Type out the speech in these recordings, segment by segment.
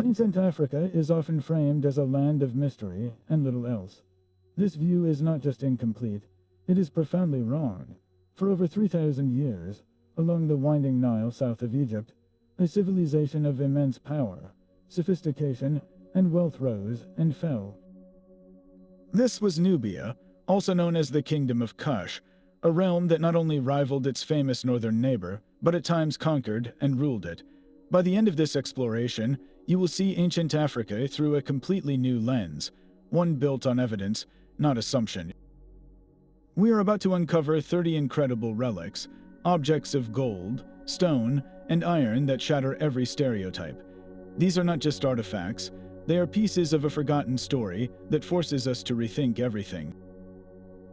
Ancient Africa is often framed as a land of mystery and little else. This view is not just incomplete, it is profoundly wrong. For over 3,000 years, along the winding Nile south of Egypt, a civilization of immense power, sophistication, and wealth rose and fell. This was Nubia, also known as the Kingdom of Kush, a realm that not only rivaled its famous northern neighbor, but at times conquered and ruled it. By the end of this exploration, you will see ancient Africa through a completely new lens, one built on evidence, not assumption. We are about to uncover 30 incredible relics, objects of gold, stone, and iron that shatter every stereotype. These are not just artifacts, they are pieces of a forgotten story that forces us to rethink everything.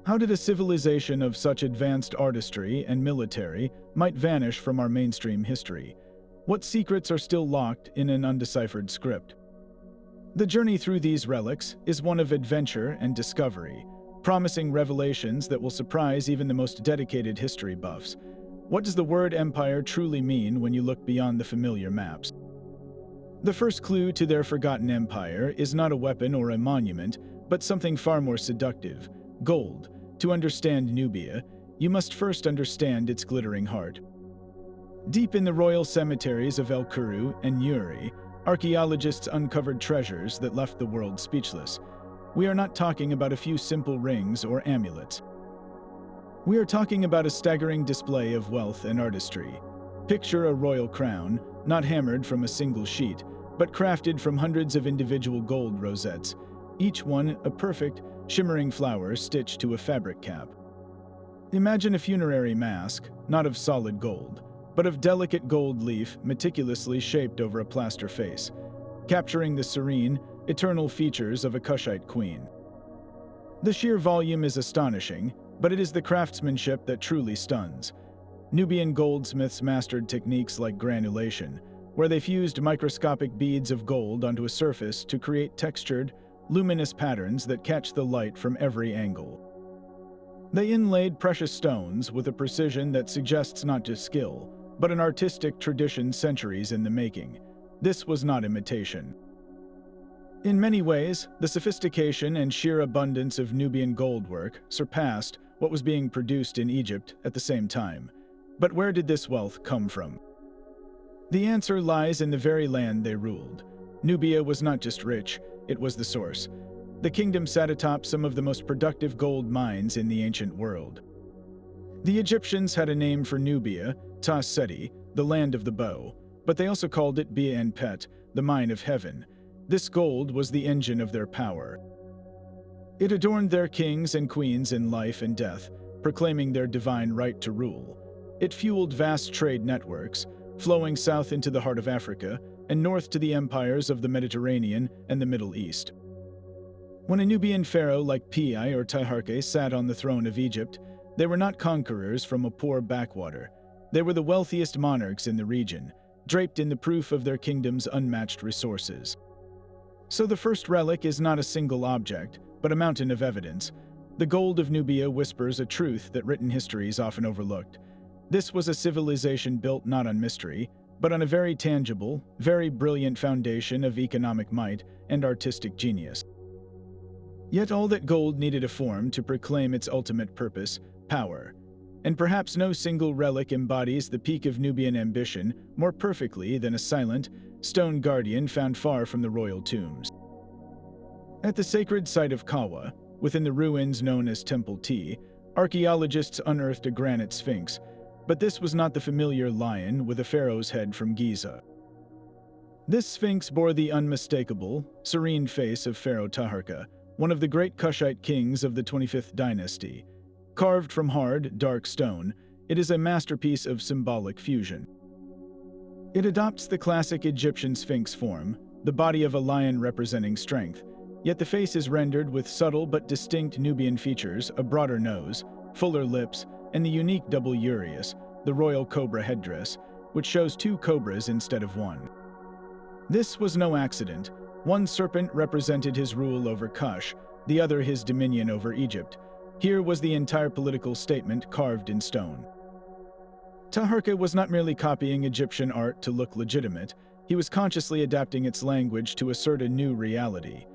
How did a civilization of such advanced artistry and military might vanish from our mainstream history? What secrets are still locked in an undeciphered script? The journey through these relics is one of adventure and discovery, promising revelations that will surprise even the most dedicated history buffs. What does the word empire truly mean when you look beyond the familiar maps? The first clue to their forgotten empire is not a weapon or a monument, but something far more seductive: gold. To understand Nubia, you must first understand its glittering heart. Deep in the royal cemeteries of El Kuru and Nuri, archaeologists uncovered treasures that left the world speechless. We are not talking about a few simple rings or amulets. We are talking about a staggering display of wealth and artistry. Picture a royal crown, not hammered from a single sheet, but crafted from hundreds of individual gold rosettes, each one a perfect, shimmering flower stitched to a fabric cap. Imagine a funerary mask, not of solid gold, but of delicate gold leaf meticulously shaped over a plaster face, capturing the serene, eternal features of a Kushite queen. The sheer volume is astonishing, but it is the craftsmanship that truly stuns. Nubian goldsmiths mastered techniques like granulation, where they fused microscopic beads of gold onto a surface to create textured, luminous patterns that catch the light from every angle. They inlaid precious stones with a precision that suggests not just skill, but an artistic tradition centuries in the making. This was not imitation. In many ways, the sophistication and sheer abundance of Nubian goldwork surpassed what was being produced in Egypt at the same time. But where did this wealth come from? The answer lies in the very land they ruled. Nubia was not just rich, it was the source. The kingdom sat atop some of the most productive gold mines in the ancient world. The Egyptians had a name for Nubia, Ta Seti, the land of the bow, but they also called it Piye and Pet, the mine of heaven. This gold was the engine of their power. It adorned their kings and queens in life and death, proclaiming their divine right to rule. It fueled vast trade networks, flowing south into the heart of Africa and north to the empires of the Mediterranean and the Middle East. When a Nubian pharaoh like Piye or Taharqa sat on the throne of Egypt, they were not conquerors from a poor backwater. They were the wealthiest monarchs in the region, draped in the proof of their kingdom's unmatched resources. So the first relic is not a single object, but a mountain of evidence. The gold of Nubia whispers a truth that written histories often overlooked. This was a civilization built not on mystery, but on a very tangible, very brilliant foundation of economic might and artistic genius. Yet all that gold needed a form to proclaim its ultimate purpose, power. And perhaps no single relic embodies the peak of Nubian ambition more perfectly than a silent, stone guardian found far from the royal tombs. At the sacred site of Kawa, within the ruins known as Temple T, archaeologists unearthed a granite sphinx, but this was not the familiar lion with a pharaoh's head from Giza. This sphinx bore the unmistakable, serene face of Pharaoh Taharqa, one of the great Kushite kings of the 25th dynasty. Carved from hard, dark stone, it is a masterpiece of symbolic fusion. It adopts the classic Egyptian sphinx form, the body of a lion representing strength, yet the face is rendered with subtle but distinct Nubian features: a broader nose, fuller lips, and the unique double uraeus, the royal cobra headdress, which shows two cobras instead of one. This was no accident. One serpent represented his rule over Kush, the other his dominion over Egypt. Here was the entire political statement carved in stone. Taharqa was not merely copying Egyptian art to look legitimate, He was consciously adapting its language to assert a new reality.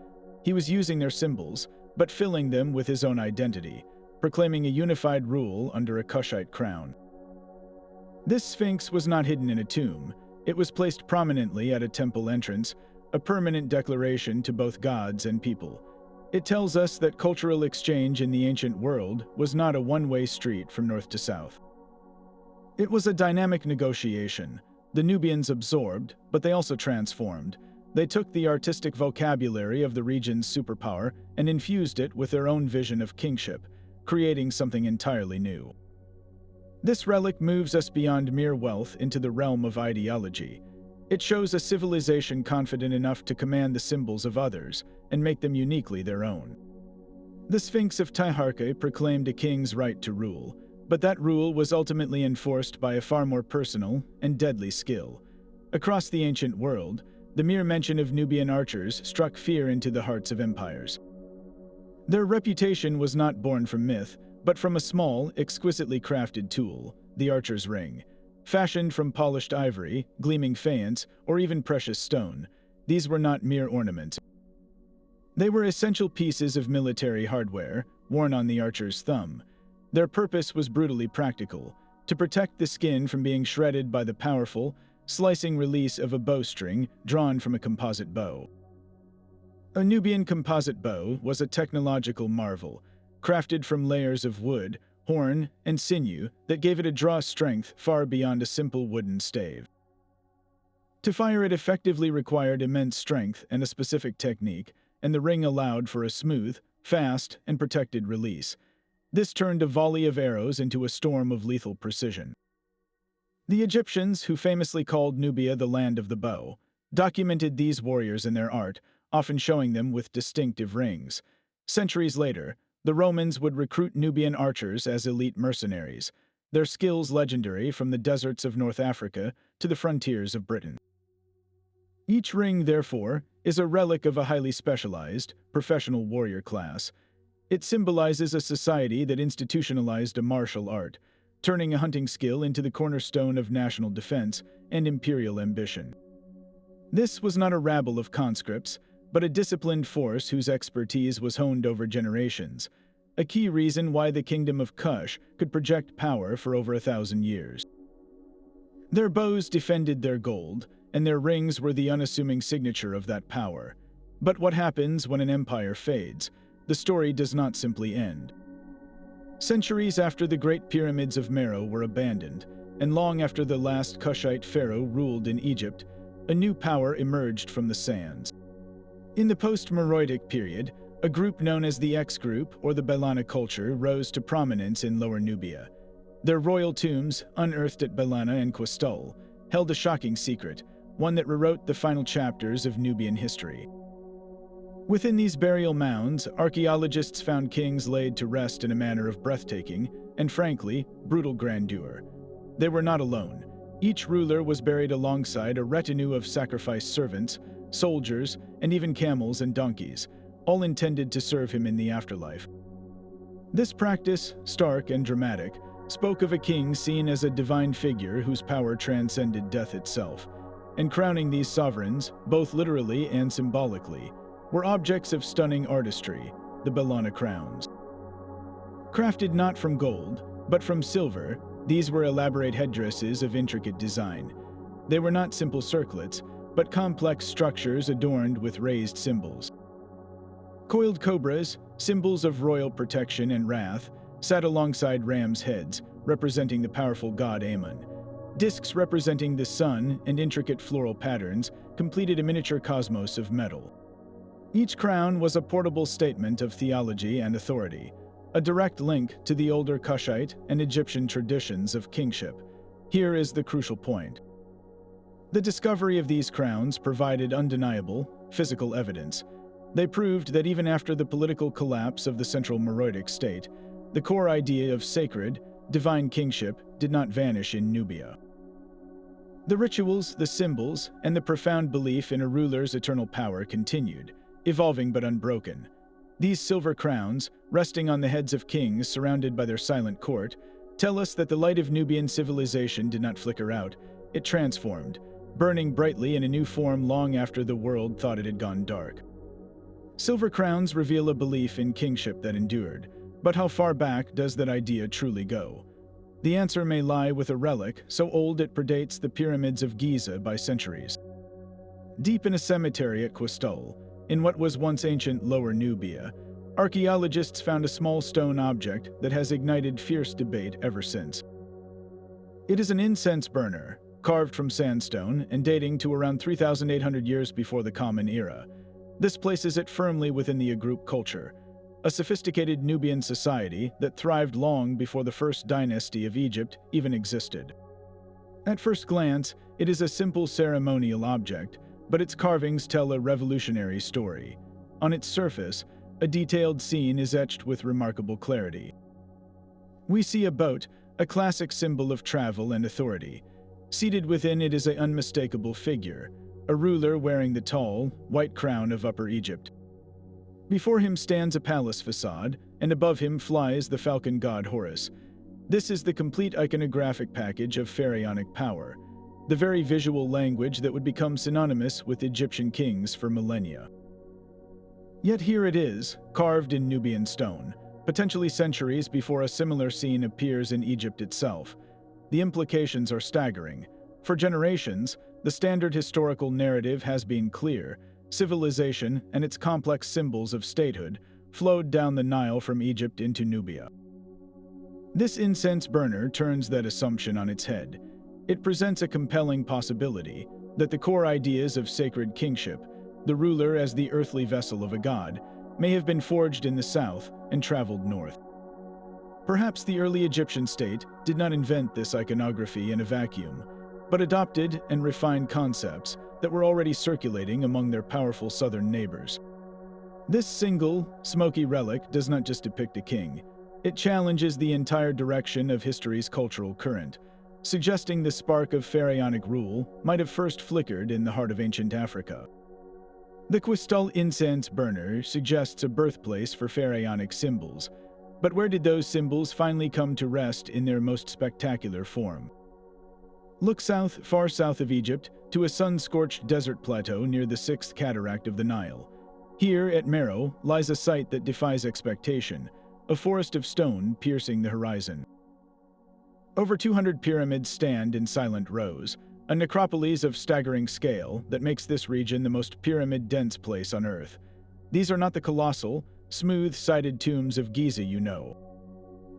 He was using their symbols, but filling them with his own identity, proclaiming a unified rule under a Kushite crown. This sphinx was not hidden in a tomb. It was placed prominently at a temple entrance, a permanent declaration to both gods and people. It tells us that cultural exchange in the ancient world was not a one-way street from north to south. It was a dynamic negotiation. The Nubians absorbed, but they also transformed. They took the artistic vocabulary of the region's superpower and infused it with their own vision of kingship, creating something entirely new. This relic moves us beyond mere wealth into the realm of ideology. It shows a civilization confident enough to command the symbols of others and make them uniquely their own. The Sphinx of Taharqa proclaimed a king's right to rule, but that rule was ultimately enforced by a far more personal and deadly skill. Across the ancient world, the mere mention of Nubian archers struck fear into the hearts of empires. Their reputation was not born from myth, but from a small, exquisitely crafted tool, the archer's ring. Fashioned from polished ivory, gleaming faience, or even precious stone, these were not mere ornaments. They were essential pieces of military hardware, worn on the archer's thumb. Their purpose was brutally practical, to protect the skin from being shredded by the powerful, slicing release of a bowstring drawn from a composite bow. A Nubian composite bow was a technological marvel, crafted from layers of wood, horn, and sinew that gave it a draw strength far beyond a simple wooden stave. To fire it effectively required immense strength and a specific technique, and the ring allowed for a smooth, fast, and protected release. This turned a volley of arrows into a storm of lethal precision. The Egyptians, who famously called Nubia the land of the bow, documented these warriors in their art, often showing them with distinctive rings. Centuries later, the Romans would recruit Nubian archers as elite mercenaries, their skills legendary from the deserts of North Africa to the frontiers of Britain. Each ring, therefore, is a relic of a highly specialized, professional warrior class. It symbolizes a society that institutionalized a martial art, turning a hunting skill into the cornerstone of national defense and imperial ambition. This was not a rabble of conscripts, but a disciplined force whose expertise was honed over generations, a key reason why the kingdom of Kush could project power for over 1,000 years. Their bows defended their gold, and their rings were the unassuming signature of that power. But what happens when an empire fades? The story does not simply end. Centuries after the Great Pyramids of Meroe were abandoned, and long after the last Kushite pharaoh ruled in Egypt, a new power emerged from the sands. In the post-Meroitic period, a group known as the X group, or the Belana culture, rose to prominence in Lower Nubia. Their royal tombs, unearthed at Belana and Quistol, held a shocking secret, one that rewrote the final chapters of Nubian history. Within these burial mounds, archaeologists found kings laid to rest in a manner of breathtaking and, frankly, brutal grandeur. They were not alone. Each ruler was buried alongside a retinue of sacrificed servants, soldiers, and even camels and donkeys, all intended to serve him in the afterlife. This practice, stark and dramatic, spoke of a king seen as a divine figure whose power transcended death itself, and crowning these sovereigns, both literally and symbolically, were objects of stunning artistry, the Belana crowns. Crafted not from gold, but from silver, these were elaborate headdresses of intricate design. They were not simple circlets, but complex structures adorned with raised symbols. Coiled cobras, symbols of royal protection and wrath, sat alongside rams' heads, representing the powerful god Amun. Discs representing the sun and intricate floral patterns completed a miniature cosmos of metal. Each crown was a portable statement of theology and authority, a direct link to the older Kushite and Egyptian traditions of kingship. Here is the crucial point. The discovery of these crowns provided undeniable, physical evidence. They proved that even after the political collapse of the central Meroitic state, the core idea of sacred, divine kingship did not vanish in Nubia. The rituals, the symbols, and the profound belief in a ruler's eternal power continued, evolving but unbroken. These silver crowns, resting on the heads of kings surrounded by their silent court, tell us that the light of Nubian civilization did not flicker out, it transformed. burning brightly in a new form long after the world thought it had gone dark. Silver crowns reveal a belief in kingship that endured, but how far back does that idea truly go? The answer may lie with a relic so old it predates the pyramids of Giza by centuries. Deep in a cemetery at Quistol, in what was once ancient Lower Nubia, archaeologists found a small stone object that has ignited fierce debate ever since. It is an incense burner, carved from sandstone and dating to around 3,800 years before the Common Era. This places it firmly within the Agroup culture, a sophisticated Nubian society that thrived long before the first dynasty of Egypt even existed. At first glance, it is a simple ceremonial object, but its carvings tell a revolutionary story. On its surface, a detailed scene is etched with remarkable clarity. We see a boat, a classic symbol of travel and authority. Seated within it is an unmistakable figure, a ruler wearing the tall, white crown of Upper Egypt. Before him stands a palace facade, and above him flies the falcon god Horus. This is the complete iconographic package of pharaonic power, the very visual language that would become synonymous with Egyptian kings for millennia. Yet here it is, carved in Nubian stone, potentially centuries before a similar scene appears in Egypt itself. The implications are staggering. For generations, the standard historical narrative has been clear. Civilization and its complex symbols of statehood flowed down the Nile from Egypt into Nubia. This incense burner turns that assumption on its head. It presents a compelling possibility that the core ideas of sacred kingship, the ruler as the earthly vessel of a god, may have been forged in the south and traveled north. Perhaps the early Egyptian state did not invent this iconography in a vacuum, but adopted and refined concepts that were already circulating among their powerful southern neighbors. This single, smoky relic does not just depict a king. It challenges the entire direction of history's cultural current, suggesting the spark of pharaonic rule might have first flickered in the heart of ancient Africa. The Quistol incense burner suggests a birthplace for pharaonic symbols, but where did those symbols finally come to rest in their most spectacular form? Look south, far south of Egypt, to a sun-scorched desert plateau near the sixth cataract of the Nile. Here, at Meroe, lies a site that defies expectation, a forest of stone piercing the horizon. Over 200 pyramids stand in silent rows, a necropolis of staggering scale that makes this region the most pyramid-dense place on Earth. These are not the colossal, smooth-sided tombs of Giza you know.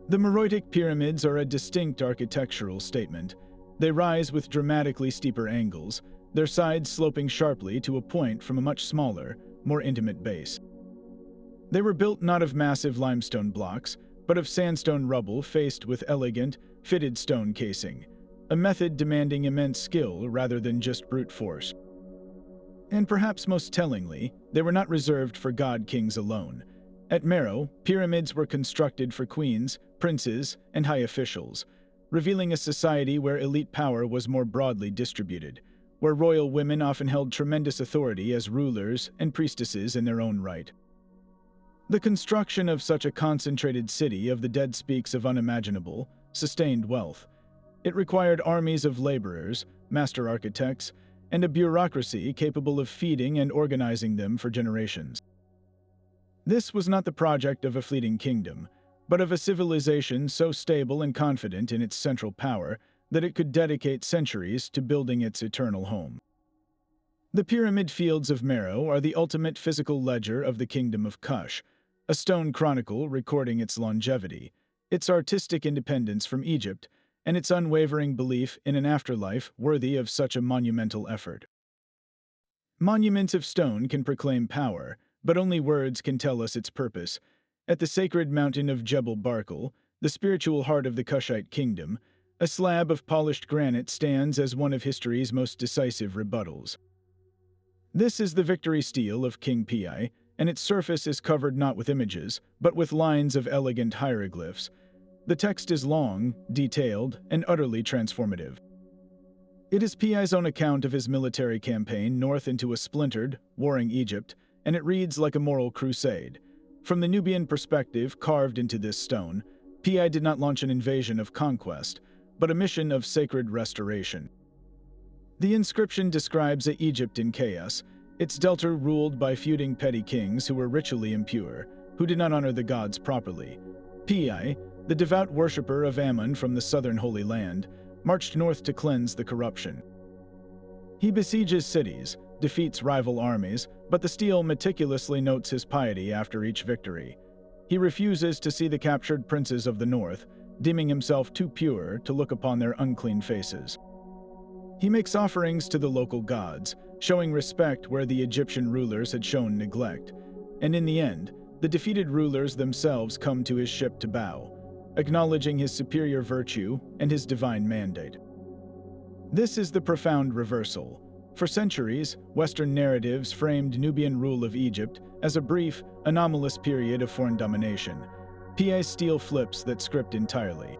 The Meroitic pyramids are a distinct architectural statement. They rise with dramatically steeper angles, their sides sloping sharply to a point from a much smaller, more intimate base. They were built not of massive limestone blocks, but of sandstone rubble faced with elegant, fitted stone casing, a method demanding immense skill rather than just brute force. And perhaps most tellingly, they were not reserved for god-kings alone. At Meroe, pyramids were constructed for queens, princes, and high officials, revealing a society where elite power was more broadly distributed, where royal women often held tremendous authority as rulers and priestesses in their own right. The construction of such a concentrated city of the dead speaks of unimaginable, sustained wealth. It required armies of laborers, master architects, and a bureaucracy capable of feeding and organizing them for generations. This was not the project of a fleeting kingdom, but of a civilization so stable and confident in its central power that it could dedicate centuries to building its eternal home. The pyramid fields of Meroe are the ultimate physical ledger of the kingdom of Kush, a stone chronicle recording its longevity, its artistic independence from Egypt, and its unwavering belief in an afterlife worthy of such a monumental effort. Monuments of stone can proclaim power, but only words can tell us its purpose. At the sacred mountain of Jebel Barkal, the spiritual heart of the Kushite kingdom, a slab of polished granite stands as one of history's most decisive rebuttals. This is the victory stele of King Piye, and its surface is covered not with images, but with lines of elegant hieroglyphs. The text is long, detailed, and utterly transformative. It is Piye's own account of his military campaign north into a splintered, warring Egypt, and it reads like a moral crusade. From the Nubian perspective carved into this stone, Piye did not launch an invasion of conquest, but a mission of sacred restoration. The inscription describes a Egypt in chaos, its delta ruled by feuding petty kings who were ritually impure, who did not honor the gods properly. Piye, the devout worshipper of Ammon from the southern Holy Land, marched north to cleanse the corruption. He besieges cities, defeats rival armies, but the stele meticulously notes his piety after each victory. He refuses to see the captured princes of the north, deeming himself too pure to look upon their unclean faces. He makes offerings to the local gods, showing respect where the Egyptian rulers had shown neglect, and in the end, the defeated rulers themselves come to his ship to bow, acknowledging his superior virtue and his divine mandate. This is the profound reversal. For centuries, Western narratives framed Nubian rule of Egypt as a brief, anomalous period of foreign domination. Piye's stele flips that script entirely.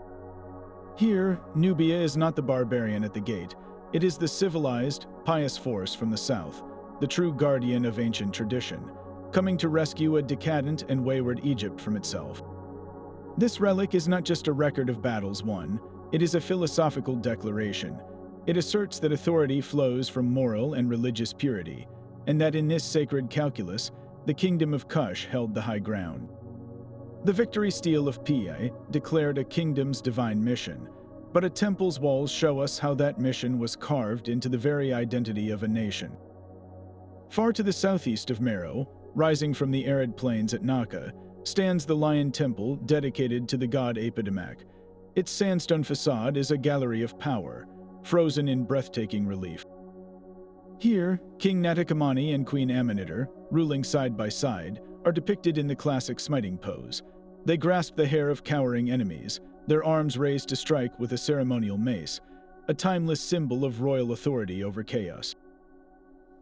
Here, Nubia is not the barbarian at the gate. It is the civilized, pious force from the south, the true guardian of ancient tradition, coming to rescue a decadent and wayward Egypt from itself. This relic is not just a record of battles won, it is a philosophical declaration. It asserts that authority flows from moral and religious purity, and that in this sacred calculus, the kingdom of Kush held the high ground. The victory stele of Piye declared a kingdom's divine mission, but a temple's walls show us how that mission was carved into the very identity of a nation. Far to the southeast of Meroe, rising from the arid plains at Naka, stands the Lion Temple dedicated to the god Apidamak. Its sandstone facade is a gallery of power, frozen in breathtaking relief. Here, King Natakamani and Queen Amanita, ruling side by side, are depicted in the classic smiting pose. They grasp the hair of cowering enemies, their arms raised to strike with a ceremonial mace, a timeless symbol of royal authority over chaos.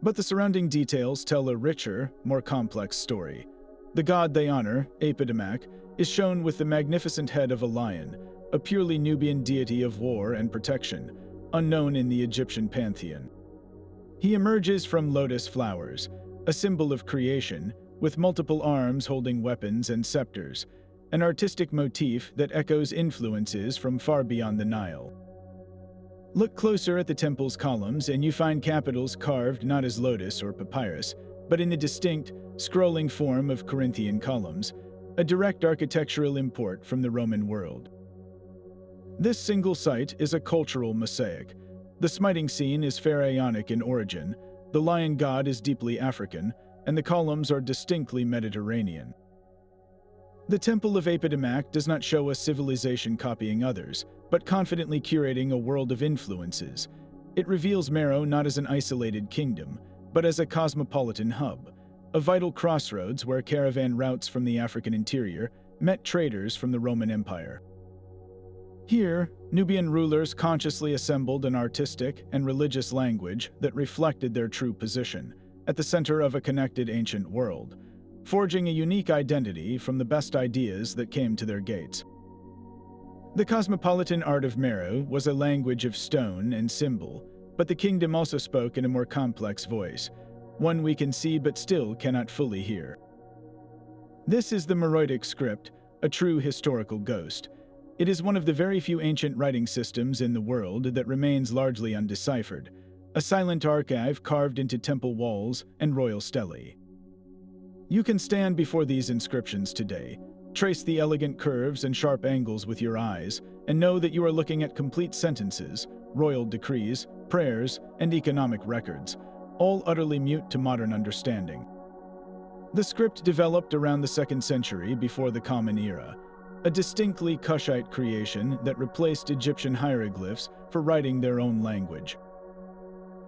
But the surrounding details tell a richer, more complex story. The god they honor, Apidamak, is shown with the magnificent head of a lion, a purely Nubian deity of war and protection, unknown in the Egyptian pantheon. He emerges from lotus flowers, a symbol of creation, with multiple arms holding weapons and scepters, an artistic motif that echoes influences from far beyond the Nile. Look closer at the temple's columns and you find capitals carved not as lotus or papyrus, but in the distinct, scrolling form of Corinthian columns, a direct architectural import from the Roman world. This single site is a cultural mosaic. The smiting scene is pharaonic in origin, the lion god is deeply African, and the columns are distinctly Mediterranean. The Temple of Apidamak does not show a civilization copying others, but confidently curating a world of influences. It reveals Meroe not as an isolated kingdom, but as a cosmopolitan hub, a vital crossroads where caravan routes from the African interior met traders from the Roman Empire. Here, Nubian rulers consciously assembled an artistic and religious language that reflected their true position, at the center of a connected ancient world, forging a unique identity from the best ideas that came to their gates. The cosmopolitan art of Meroe was a language of stone and symbol, but the kingdom also spoke in a more complex voice, one we can see but still cannot fully hear. This is the Meroitic script, a true historical ghost. It is one of the very few ancient writing systems in the world that remains largely undeciphered, a silent archive carved into temple walls and royal stelae. You can stand before these inscriptions today, trace the elegant curves and sharp angles with your eyes, and know that you are looking at complete sentences, royal decrees, prayers, and economic records, all utterly mute to modern understanding. The script developed around the 2nd century before the Common Era, a distinctly Kushite creation that replaced Egyptian hieroglyphs for writing their own language.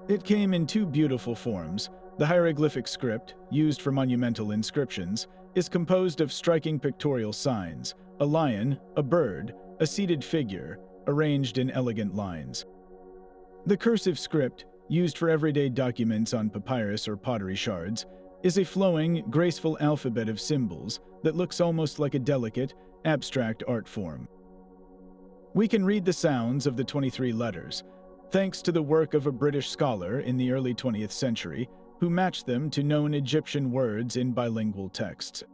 It came in two beautiful forms. The hieroglyphic script, used for monumental inscriptions, is composed of striking pictorial signs, a lion, a bird, a seated figure, arranged in elegant lines. The cursive script, used for everyday documents on papyrus or pottery shards, is a flowing, graceful alphabet of symbols that looks almost like a delicate, abstract art form. We can read the sounds of the 23 letters, thanks to the work of a British scholar in the early 20th century who matched them to known Egyptian words in bilingual texts.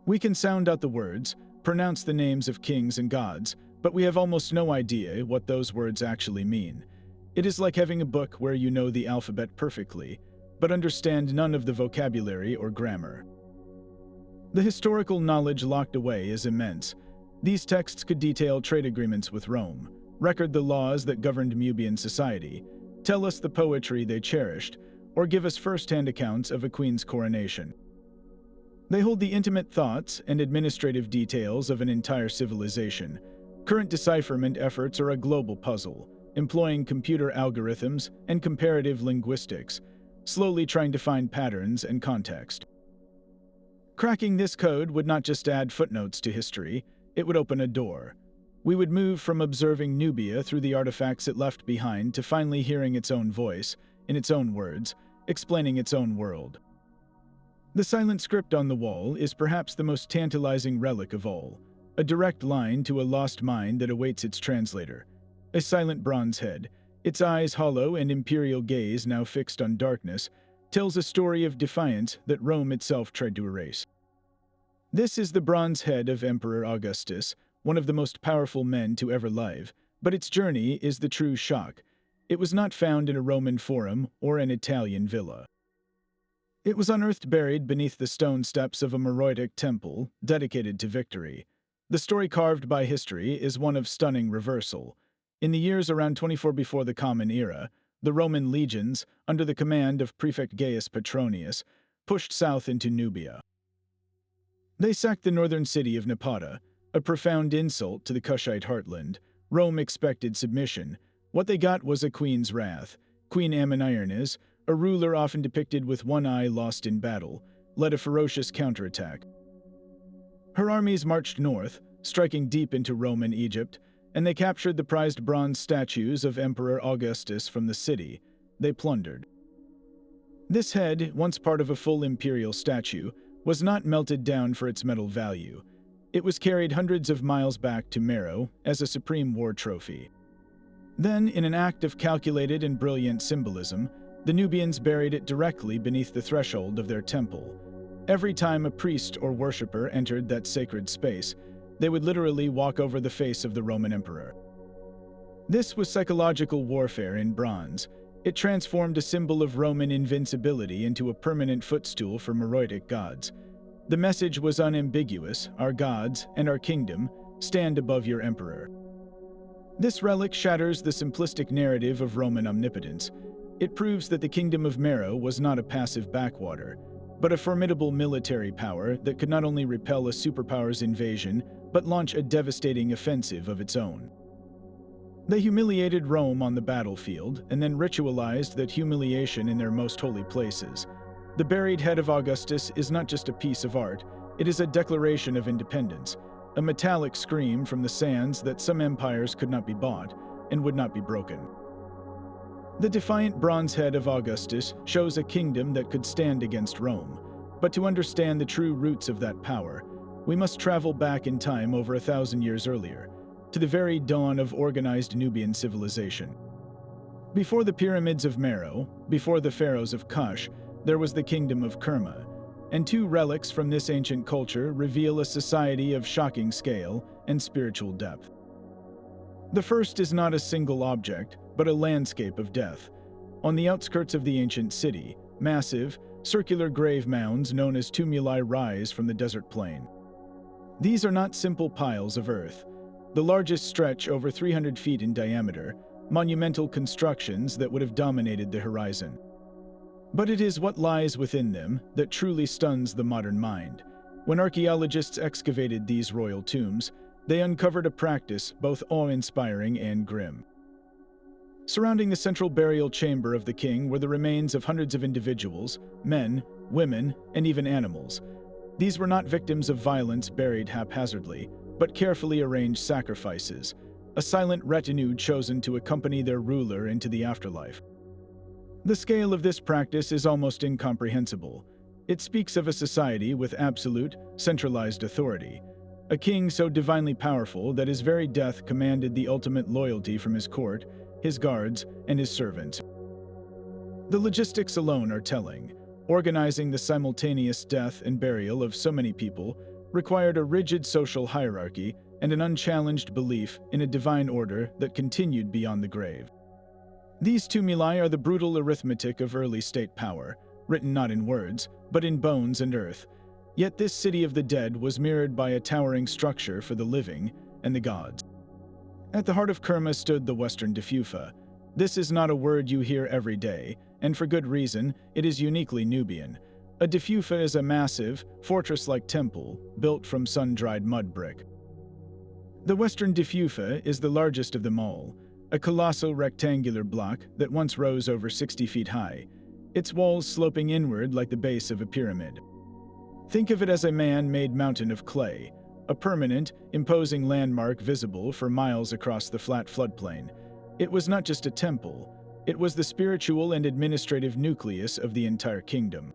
We can sound out the words, pronounce the names of kings and gods, but we have almost no idea what those words actually mean. It is like having a book where you know the alphabet perfectly, but understand none of the vocabulary or grammar. The historical knowledge locked away is immense. These texts could detail trade agreements with Rome, record the laws that governed Nubian society, tell us the poetry they cherished, or give us first-hand accounts of a queen's coronation. They hold the intimate thoughts and administrative details of an entire civilization. Current decipherment efforts are a global puzzle, employing computer algorithms and comparative linguistics, slowly trying to find patterns and context. Cracking this code would not just add footnotes to history, it would open a door. We would move from observing Nubia through the artifacts it left behind to finally hearing its own voice, in its own words, explaining its own world. The silent script on the wall is perhaps the most tantalizing relic of all, a direct line to a lost mind that awaits its translator. A silent bronze head, its eyes hollow and imperial gaze now fixed on darkness, tells a story of defiance that Rome itself tried to erase. This is the bronze head of Emperor Augustus, one of the most powerful men to ever live, but its journey is the true shock. It was not found in a Roman forum or an Italian villa. It was unearthed buried beneath the stone steps of a Meroitic temple dedicated to victory. The story carved by history is one of stunning reversal. In the years around 24 before the Common Era, the Roman legions, under the command of Prefect Gaius Petronius, pushed south into Nubia. They sacked the northern city of Napata, a profound insult to the Kushite heartland. Rome expected submission. What they got was a queen's wrath. Queen Amanishakheto, a ruler often depicted with one eye lost in battle, led a ferocious counterattack. Her armies marched north, striking deep into Rome and Egypt, and they captured the prized bronze statues of Emperor Augustus from the city. They plundered. This head, once part of a full imperial statue, was not melted down for its metal value. It was carried hundreds of miles back to Meroe as a supreme war trophy. Then, in an act of calculated and brilliant symbolism, the Nubians buried it directly beneath the threshold of their temple. Every time a priest or worshipper entered that sacred space, they would literally walk over the face of the Roman emperor. This was psychological warfare in bronze. It transformed a symbol of Roman invincibility into a permanent footstool for Meroitic gods. The message was unambiguous: our gods and our kingdom stand above your emperor. This relic shatters the simplistic narrative of Roman omnipotence. It proves that the kingdom of Meroe was not a passive backwater, but a formidable military power that could not only repel a superpower's invasion, but launch a devastating offensive of its own. They humiliated Rome on the battlefield, and then ritualized that humiliation in their most holy places. The buried head of Augustus is not just a piece of art, it is a declaration of independence, a metallic scream from the sands that some empires could not be bought and would not be broken. The defiant bronze head of Augustus shows a kingdom that could stand against Rome, but to understand the true roots of that power, we must travel back in time over 1,000 years earlier, to the very dawn of organized Nubian civilization. Before the pyramids of Meroe, before the pharaohs of Kush, there was the kingdom of Kerma, and two relics from this ancient culture reveal a society of shocking scale and spiritual depth. The first is not a single object, but a landscape of death. On the outskirts of the ancient city, massive, circular grave mounds known as tumuli rise from the desert plain. These are not simple piles of earth. The largest stretch over 300 feet in diameter, monumental constructions that would have dominated the horizon. But it is what lies within them that truly stuns the modern mind. When archaeologists excavated these royal tombs, they uncovered a practice both awe-inspiring and grim. Surrounding the central burial chamber of the king were the remains of hundreds of individuals, men, women, and even animals. These were not victims of violence buried haphazardly, but carefully arranged sacrifices, a silent retinue chosen to accompany their ruler into the afterlife. The scale of this practice is almost incomprehensible. It speaks of a society with absolute, centralized authority, a king so divinely powerful that his very death commanded the ultimate loyalty from his court, his guards, and his servants. The logistics alone are telling. Organizing the simultaneous death and burial of so many people required a rigid social hierarchy and an unchallenged belief in a divine order that continued beyond the grave. These tumuli are the brutal arithmetic of early state power, written not in words, but in bones and earth. Yet this city of the dead was mirrored by a towering structure for the living and the gods. At the heart of Kerma stood the Western Diffufa. This is not a word you hear every day, and for good reason. It is uniquely Nubian. A Diffufa is a massive, fortress-like temple built from sun-dried mud brick. The Western Diffufa is the largest of them all, a colossal rectangular block that once rose over 60 feet high, its walls sloping inward like the base of a pyramid. Think of it as a man-made mountain of clay, a permanent, imposing landmark visible for miles across the flat floodplain. It was not just a temple, it was the spiritual and administrative nucleus of the entire kingdom.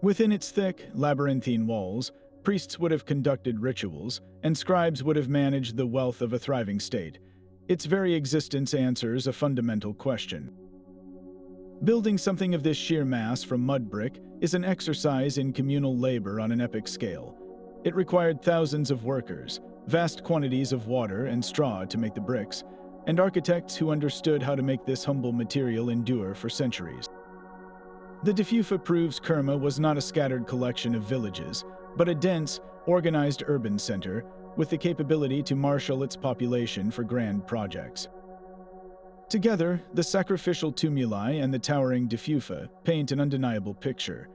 Within its thick, labyrinthine walls, priests would have conducted rituals, and scribes would have managed the wealth of a thriving state. Its very existence answers a fundamental question. Building something of this sheer mass from mud brick is an exercise in communal labor on an epic scale. It required thousands of workers, vast quantities of water and straw to make the bricks, and architects who understood how to make this humble material endure for centuries. The Diffufa proves Kerma was not a scattered collection of villages, but a dense, organized urban center with the capability to marshal its population for grand projects. Together, the sacrificial tumuli and the towering Diffufa paint an undeniable picture.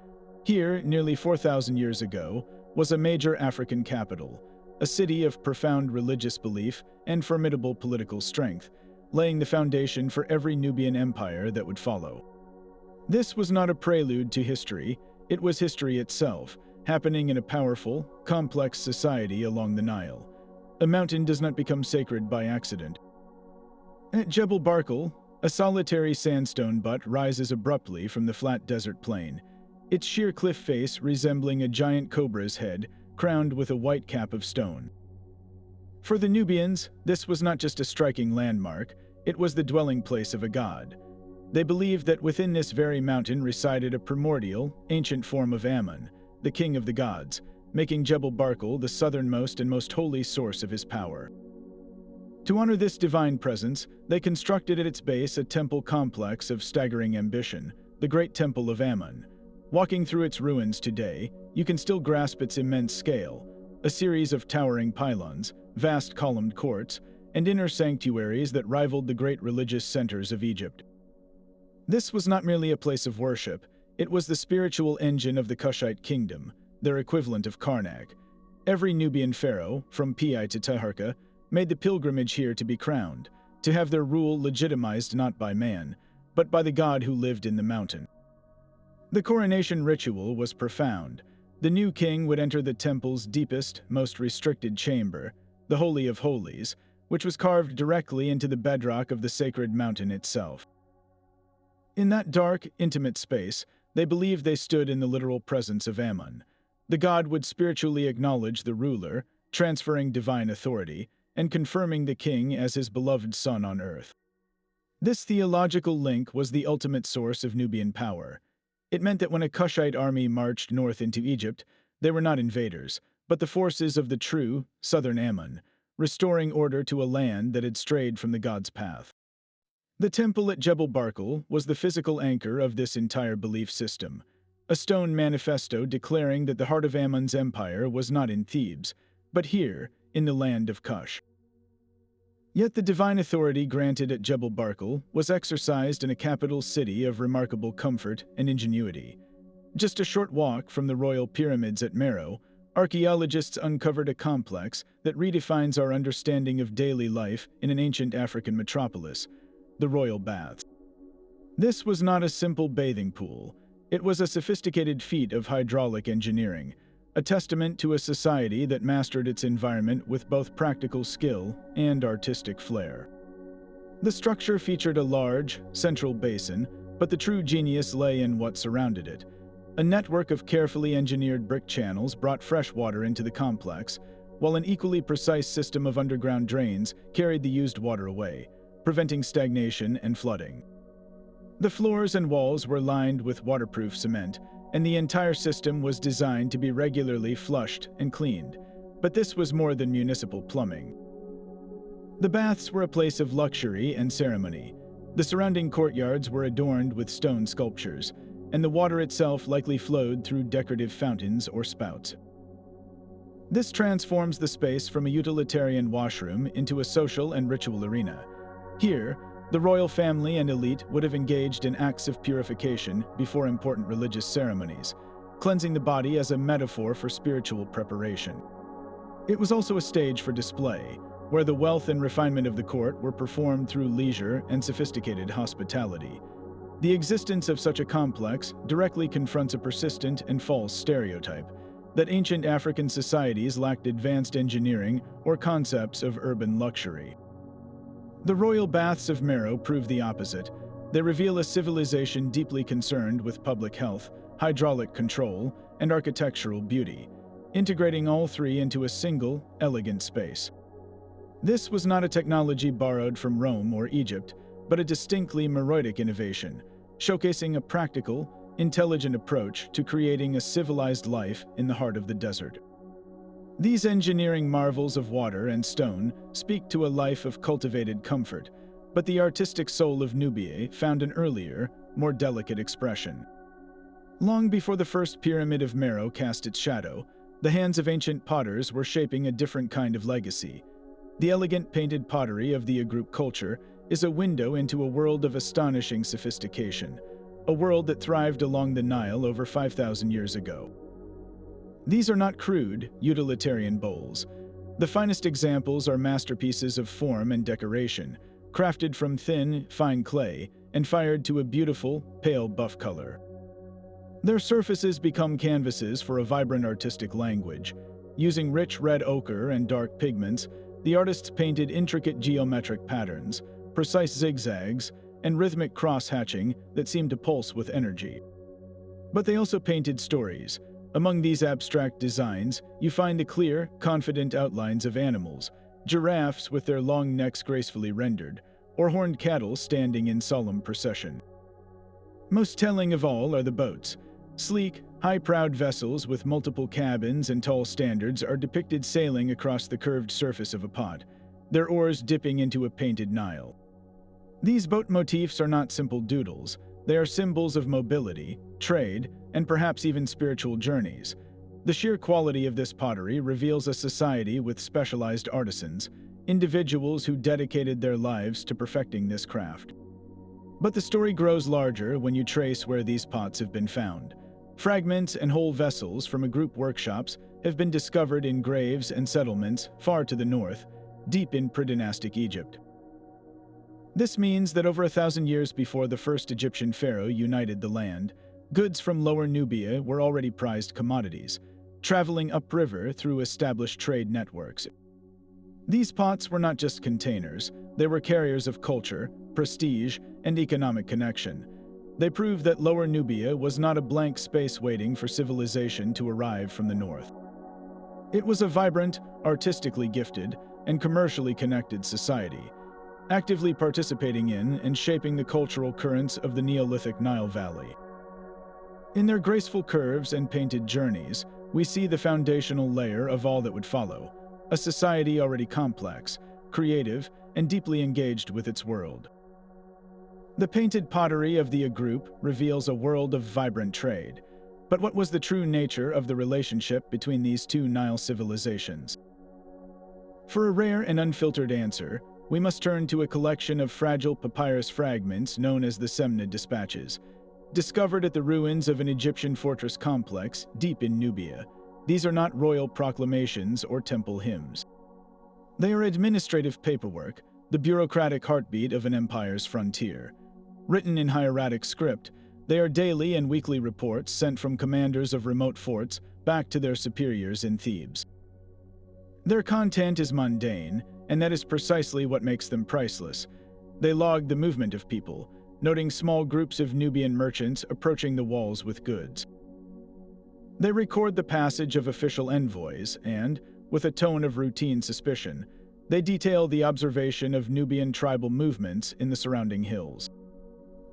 Here, nearly 4,000 years ago, was a major African capital, a city of profound religious belief and formidable political strength, laying the foundation for every Nubian empire that would follow. This was not a prelude to history, it was history itself, happening in a powerful, complex society along the Nile. A mountain does not become sacred by accident. At Jebel Barkal, a solitary sandstone butte rises abruptly from the flat desert plain, its sheer cliff face resembling a giant cobra's head crowned with a white cap of stone. For the Nubians, this was not just a striking landmark, it was the dwelling place of a god. They believed that within this very mountain resided a primordial, ancient form of Amun, the king of the gods, making Jebel Barkal the southernmost and most holy source of his power. To honor this divine presence, they constructed at its base a temple complex of staggering ambition, the Great Temple of Amun. Walking through its ruins today, you can still grasp its immense scale, a series of towering pylons, vast columned courts, and inner sanctuaries that rivaled the great religious centers of Egypt. This was not merely a place of worship, it was the spiritual engine of the Kushite kingdom, their equivalent of Karnak. Every Nubian pharaoh, from Piye to Taharqa, made the pilgrimage here to be crowned, to have their rule legitimized not by man, but by the god who lived in the mountain. The coronation ritual was profound. The new king would enter the temple's deepest, most restricted chamber, the Holy of Holies, which was carved directly into the bedrock of the sacred mountain itself. In that dark, intimate space, they believed they stood in the literal presence of Amun. The god would spiritually acknowledge the ruler, transferring divine authority, and confirming the king as his beloved son on earth. This theological link was the ultimate source of Nubian power. It meant that when a Kushite army marched north into Egypt, they were not invaders, but the forces of the true, southern Amun, restoring order to a land that had strayed from the god's path. The temple at Jebel Barkal was the physical anchor of this entire belief system, a stone manifesto declaring that the heart of Amun's empire was not in Thebes, but here, in the land of Kush. Yet the divine authority granted at Jebel Barkal was exercised in a capital city of remarkable comfort and ingenuity. Just a short walk from the royal pyramids at Meroe, archaeologists uncovered a complex that redefines our understanding of daily life in an ancient African metropolis, the royal baths. This was not a simple bathing pool. It was a sophisticated feat of hydraulic engineering, a testament to a society that mastered its environment with both practical skill and artistic flair. The structure featured a large, central basin, but the true genius lay in what surrounded it. A network of carefully engineered brick channels brought fresh water into the complex, while an equally precise system of underground drains carried the used water away, preventing stagnation and flooding. The floors and walls were lined with waterproof cement, and the entire system was designed to be regularly flushed and cleaned. But this was more than municipal plumbing. The baths were a place of luxury and ceremony. The surrounding courtyards were adorned with stone sculptures, and the water itself likely flowed through decorative fountains or spouts. This transforms the space from a utilitarian washroom into a social and ritual arena. Here, the royal family and elite would have engaged in acts of purification before important religious ceremonies, cleansing the body as a metaphor for spiritual preparation. It was also a stage for display, where the wealth and refinement of the court were performed through leisure and sophisticated hospitality. The existence of such a complex directly confronts a persistent and false stereotype that ancient African societies lacked advanced engineering or concepts of urban luxury. The royal baths of Meroe prove the opposite. They reveal a civilization deeply concerned with public health, hydraulic control, and architectural beauty, integrating all three into a single, elegant space. This was not a technology borrowed from Rome or Egypt, but a distinctly Meroitic innovation, showcasing a practical, intelligent approach to creating a civilized life in the heart of the desert. These engineering marvels of water and stone speak to a life of cultivated comfort, but the artistic soul of Nubia found an earlier, more delicate expression. Long before the first pyramid of Meroe cast its shadow, the hands of ancient potters were shaping a different kind of legacy. The elegant painted pottery of the Agroup culture is a window into a world of astonishing sophistication, a world that thrived along the Nile over 5,000 years ago. These are not crude, utilitarian bowls. The finest examples are masterpieces of form and decoration, crafted from thin, fine clay and fired to a beautiful, pale buff color. Their surfaces become canvases for a vibrant artistic language. Using rich red ochre and dark pigments, the artists painted intricate geometric patterns, precise zigzags, and rhythmic cross-hatching that seemed to pulse with energy. But they also painted stories. Among these abstract designs, you find the clear, confident outlines of animals, giraffes with their long necks gracefully rendered, or horned cattle standing in solemn procession. Most telling of all are the boats. Sleek, high-prowed vessels with multiple cabins and tall standards are depicted sailing across the curved surface of a pot, their oars dipping into a painted Nile. These boat motifs are not simple doodles. They are symbols of mobility, trade, and perhaps even spiritual journeys. The sheer quality of this pottery reveals a society with specialized artisans, individuals who dedicated their lives to perfecting this craft. But the story grows larger when you trace where these pots have been found. Fragments and whole vessels from Agroup workshops have been discovered in graves and settlements far to the north, deep in pre-dynastic Egypt. This means that over 1,000 years before the first Egyptian pharaoh united the land, goods from Lower Nubia were already prized commodities, traveling upriver through established trade networks. These pots were not just containers, they were carriers of culture, prestige, and economic connection. They prove that Lower Nubia was not a blank space waiting for civilization to arrive from the north. It was a vibrant, artistically gifted, and commercially connected society, actively participating in and shaping the cultural currents of the Neolithic Nile Valley. In their graceful curves and painted journeys, we see the foundational layer of all that would follow, a society already complex, creative, and deeply engaged with its world. The painted pottery of the Agroup reveals a world of vibrant trade. But what was the true nature of the relationship between these two Nile civilizations? For a rare and unfiltered answer, we must turn to a collection of fragile papyrus fragments known as the Semneh Dispatches. Discovered at the ruins of an Egyptian fortress complex deep in Nubia, these are not royal proclamations or temple hymns. They are administrative paperwork, the bureaucratic heartbeat of an empire's frontier. Written in hieratic script, they are daily and weekly reports sent from commanders of remote forts back to their superiors in Thebes. Their content is mundane, and that is precisely what makes them priceless. They log the movement of people, noting small groups of Nubian merchants approaching the walls with goods. They record the passage of official envoys and, with a tone of routine suspicion, they detail the observation of Nubian tribal movements in the surrounding hills.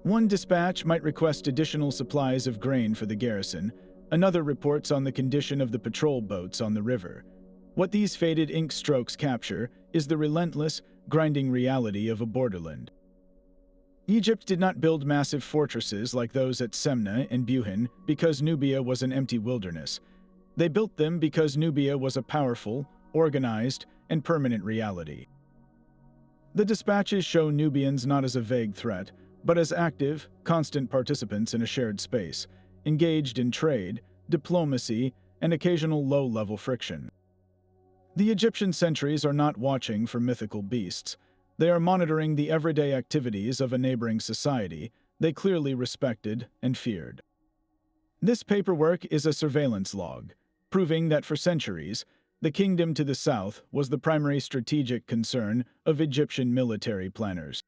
One dispatch might request additional supplies of grain for the garrison, another reports on the condition of the patrol boats on the river. What these faded ink strokes capture is the relentless, grinding reality of a borderland. Egypt did not build massive fortresses like those at Semna and Buhin because Nubia was an empty wilderness. They built them because Nubia was a powerful, organized, and permanent reality. The dispatches show Nubians not as a vague threat, but as active, constant participants in a shared space, engaged in trade, diplomacy, and occasional low-level friction. The Egyptian sentries are not watching for mythical beasts. They are monitoring the everyday activities of a neighboring society they clearly respected and feared. This paperwork is a surveillance log, proving that for centuries, the kingdom to the south was the primary strategic concern of Egyptian military planners.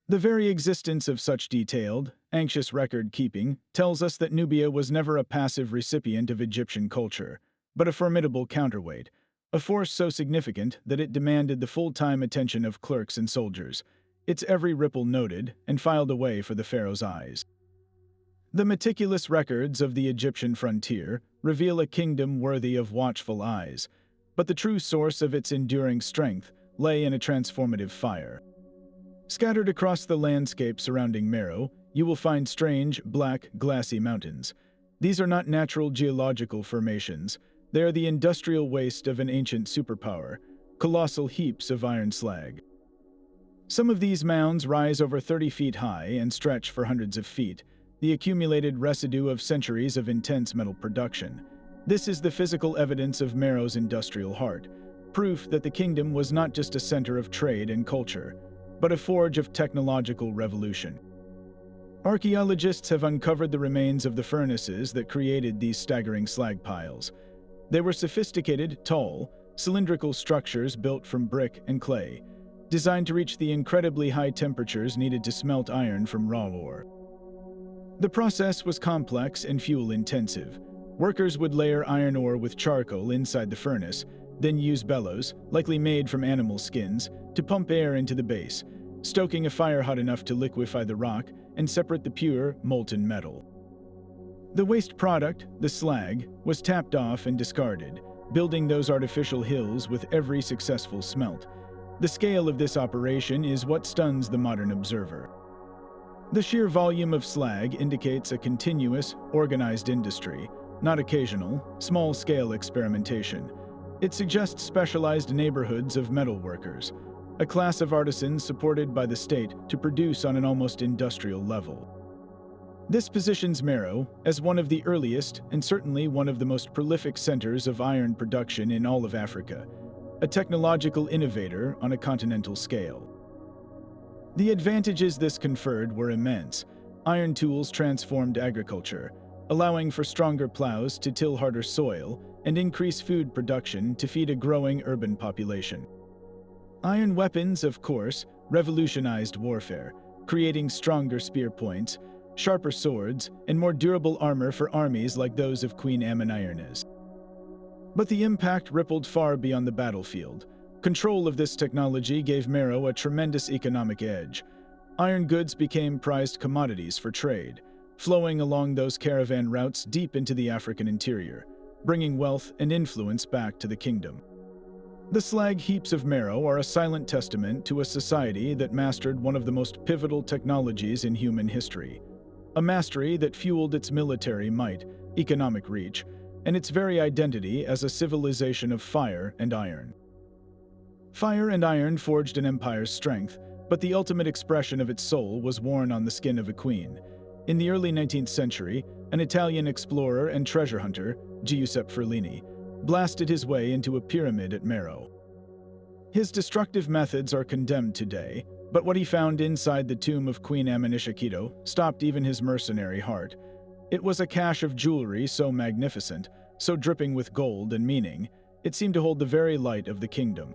The very existence of such detailed, anxious record-keeping tells us that Nubia was never a passive recipient of Egyptian culture, but a formidable counterweight, a force so significant that it demanded the full-time attention of clerks and soldiers, its every ripple noted and filed away for the pharaoh's eyes. The meticulous records of the Egyptian frontier reveal a kingdom worthy of watchful eyes, but the true source of its enduring strength lay in a transformative fire. Scattered across the landscape surrounding Meroe, you will find strange, black, glassy mountains. These are not natural geological formations. They are the industrial waste of an ancient superpower, colossal heaps of iron slag. Some of these mounds rise over 30 feet high and stretch for hundreds of feet, the accumulated residue of centuries of intense metal production. This is the physical evidence of Meroe's industrial heart, proof that the kingdom was not just a center of trade and culture, but a forge of technological revolution. Archaeologists have uncovered the remains of the furnaces that created these staggering slag piles. They were sophisticated, tall, cylindrical structures built from brick and clay, designed to reach the incredibly high temperatures needed to smelt iron from raw ore. The process was complex and fuel-intensive. Workers would layer iron ore with charcoal inside the furnace, then use bellows, likely made from animal skins, to pump air into the base, stoking a fire hot enough to liquefy the rock and separate the pure, molten metal. The waste product, the slag, was tapped off and discarded, building those artificial hills with every successful smelt. The scale of this operation is what stuns the modern observer. The sheer volume of slag indicates a continuous, organized industry, not occasional, small-scale experimentation. It suggests specialized neighborhoods of metal workers, a class of artisans supported by the state to produce on an almost industrial level. This positions Meroe as one of the earliest and certainly one of the most prolific centers of iron production in all of Africa, a technological innovator on a continental scale. The advantages this conferred were immense. Iron tools transformed agriculture, allowing for stronger plows to till harder soil and increase food production to feed a growing urban population. Iron weapons, of course, revolutionized warfare, creating stronger spear points, sharper swords, and more durable armor for armies like those of Queen Amanishakheto. But the impact rippled far beyond the battlefield. Control of this technology gave Meroe a tremendous economic edge. Iron goods became prized commodities for trade, flowing along those caravan routes deep into the African interior, bringing wealth and influence back to the kingdom. The slag heaps of Meroe are a silent testament to a society that mastered one of the most pivotal technologies in human history, a mastery that fueled its military might, economic reach, and its very identity as a civilization of fire and iron. Fire and iron forged an empire's strength, but the ultimate expression of its soul was worn on the skin of a queen. In the early 19th century, an Italian explorer and treasure hunter, Giuseppe Ferlini, blasted his way into a pyramid at Meroe. His destructive methods are condemned today, but what he found inside the tomb of Queen Amanishakheto stopped even his mercenary heart. It was a cache of jewelry so magnificent, so dripping with gold and meaning, it seemed to hold the very light of the kingdom.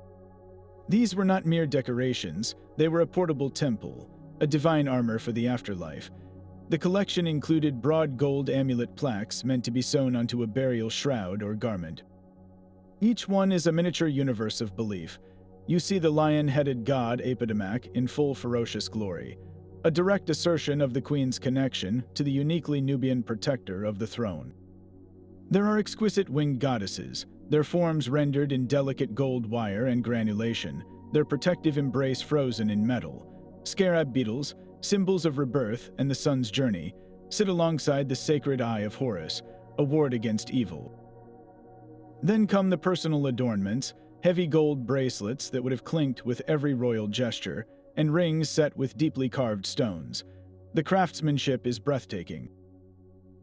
These were not mere decorations, they were a portable temple, a divine armor for the afterlife. The collection included broad gold amulet plaques meant to be sewn onto a burial shroud or garment. Each one is a miniature universe of belief. You see the lion-headed god Apidamak in full ferocious glory, a direct assertion of the queen's connection to the uniquely Nubian protector of the throne. There are exquisite winged goddesses, their forms rendered in delicate gold wire and granulation, their protective embrace frozen in metal, scarab beetles, symbols of rebirth and the sun's journey, sit alongside the sacred eye of Horus, a ward against evil. Then come the personal adornments, heavy gold bracelets that would have clinked with every royal gesture, and rings set with deeply carved stones. The craftsmanship is breathtaking.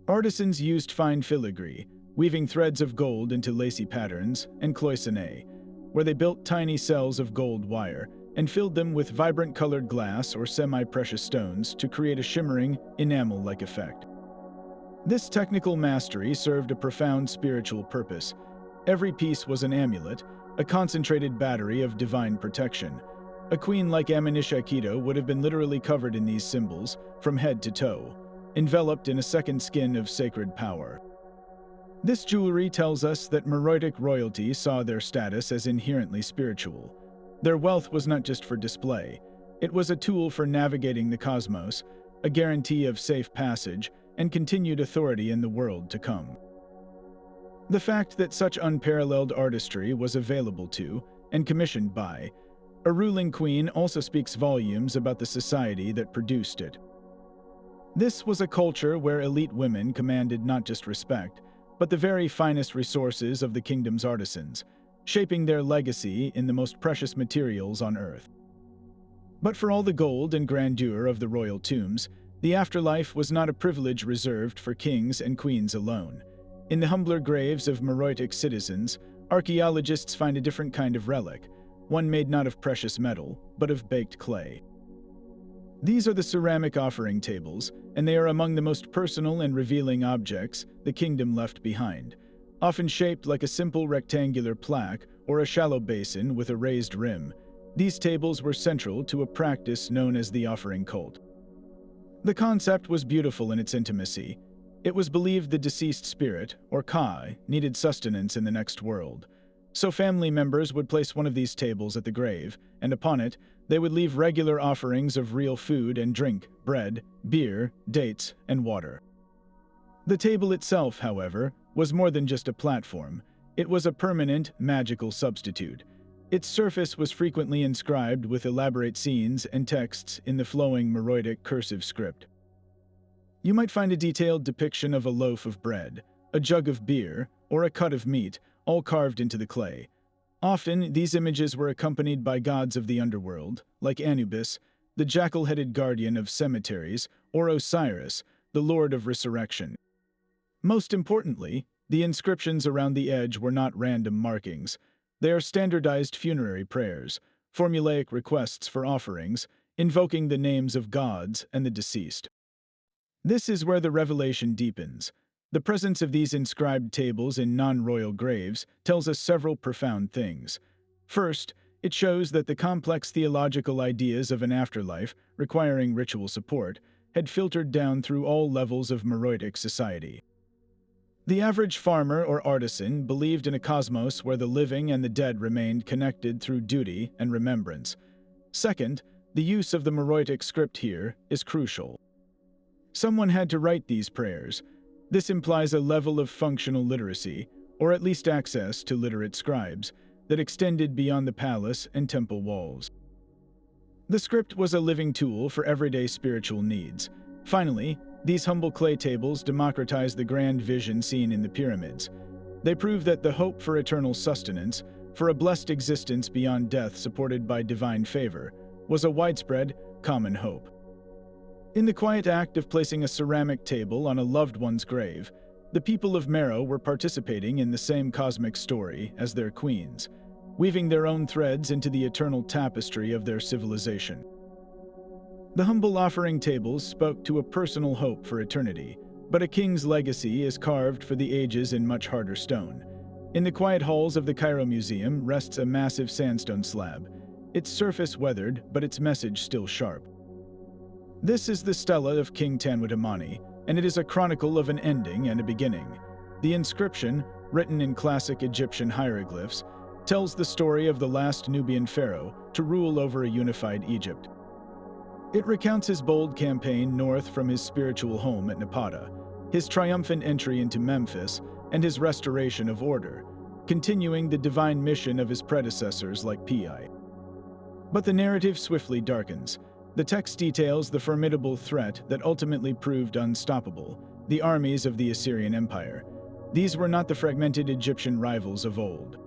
Artisans used fine filigree, weaving threads of gold into lacy patterns, and cloisonné, where they built tiny cells of gold wire and filled them with vibrant colored glass or semi-precious stones to create a shimmering, enamel-like effect. This technical mastery served a profound spiritual purpose. Every piece was an amulet, a concentrated battery of divine protection. A queen like Amanishakheto would have been literally covered in these symbols, from head to toe, enveloped in a second skin of sacred power. This jewelry tells us that Meroitic royalty saw their status as inherently spiritual. Their wealth was not just for display. It was a tool for navigating the cosmos, a guarantee of safe passage and continued authority in the world to come. The fact that such unparalleled artistry was available to, and commissioned by, a ruling queen also speaks volumes about the society that produced it. This was a culture where elite women commanded not just respect, but the very finest resources of the kingdom's artisans, shaping their legacy in the most precious materials on earth. But for all the gold and grandeur of the royal tombs, the afterlife was not a privilege reserved for kings and queens alone. In the humbler graves of Meroitic citizens, archaeologists find a different kind of relic, one made not of precious metal, but of baked clay. These are the ceramic offering tables, and they are among the most personal and revealing objects the kingdom left behind. Often shaped like a simple rectangular plaque or a shallow basin with a raised rim, these tables were central to a practice known as the offering cult. The concept was beautiful in its intimacy. It was believed the deceased spirit, or Ka, needed sustenance in the next world. So family members would place one of these tables at the grave, and upon it, they would leave regular offerings of real food and drink, bread, beer, dates, and water. The table itself, however, was more than just a platform. It was a permanent, magical substitute. Its surface was frequently inscribed with elaborate scenes and texts in the flowing Meroitic cursive script. You might find a detailed depiction of a loaf of bread, a jug of beer, or a cut of meat, all carved into the clay. Often, these images were accompanied by gods of the underworld, like Anubis, the jackal-headed guardian of cemeteries, or Osiris, the lord of resurrection. Most importantly, the inscriptions around the edge were not random markings. They are standardized funerary prayers, formulaic requests for offerings, invoking the names of gods and the deceased. This is where the revelation deepens. The presence of these inscribed tables in non-royal graves tells us several profound things. First, it shows that the complex theological ideas of an afterlife, requiring ritual support, had filtered down through all levels of Meroitic society. The average farmer or artisan believed in a cosmos where the living and the dead remained connected through duty and remembrance. Second, the use of the Meroitic script here is crucial. Someone had to write these prayers. This implies a level of functional literacy, or at least access to literate scribes, that extended beyond the palace and temple walls. The script was a living tool for everyday spiritual needs. Finally, these humble clay tables democratized the grand vision seen in the pyramids. They prove that the hope for eternal sustenance, for a blessed existence beyond death supported by divine favor, was a widespread, common hope. In the quiet act of placing a ceramic table on a loved one's grave, the people of Meroe were participating in the same cosmic story as their queens, weaving their own threads into the eternal tapestry of their civilization. The humble offering tables spoke to a personal hope for eternity, but a king's legacy is carved for the ages in much harder stone. In the quiet halls of the Cairo Museum rests a massive sandstone slab, its surface weathered but its message still sharp. This is the stela of King Tanwudamani, and it is a chronicle of an ending and a beginning. The inscription, written in classic Egyptian hieroglyphs, tells the story of the last Nubian pharaoh to rule over a unified Egypt. It recounts his bold campaign north from his spiritual home at Napata, his triumphant entry into Memphis, and his restoration of order, continuing the divine mission of his predecessors like Piye. But the narrative swiftly darkens. The text details the formidable threat that ultimately proved unstoppable: the armies of the Assyrian Empire. These were not the fragmented Egyptian rivals of old.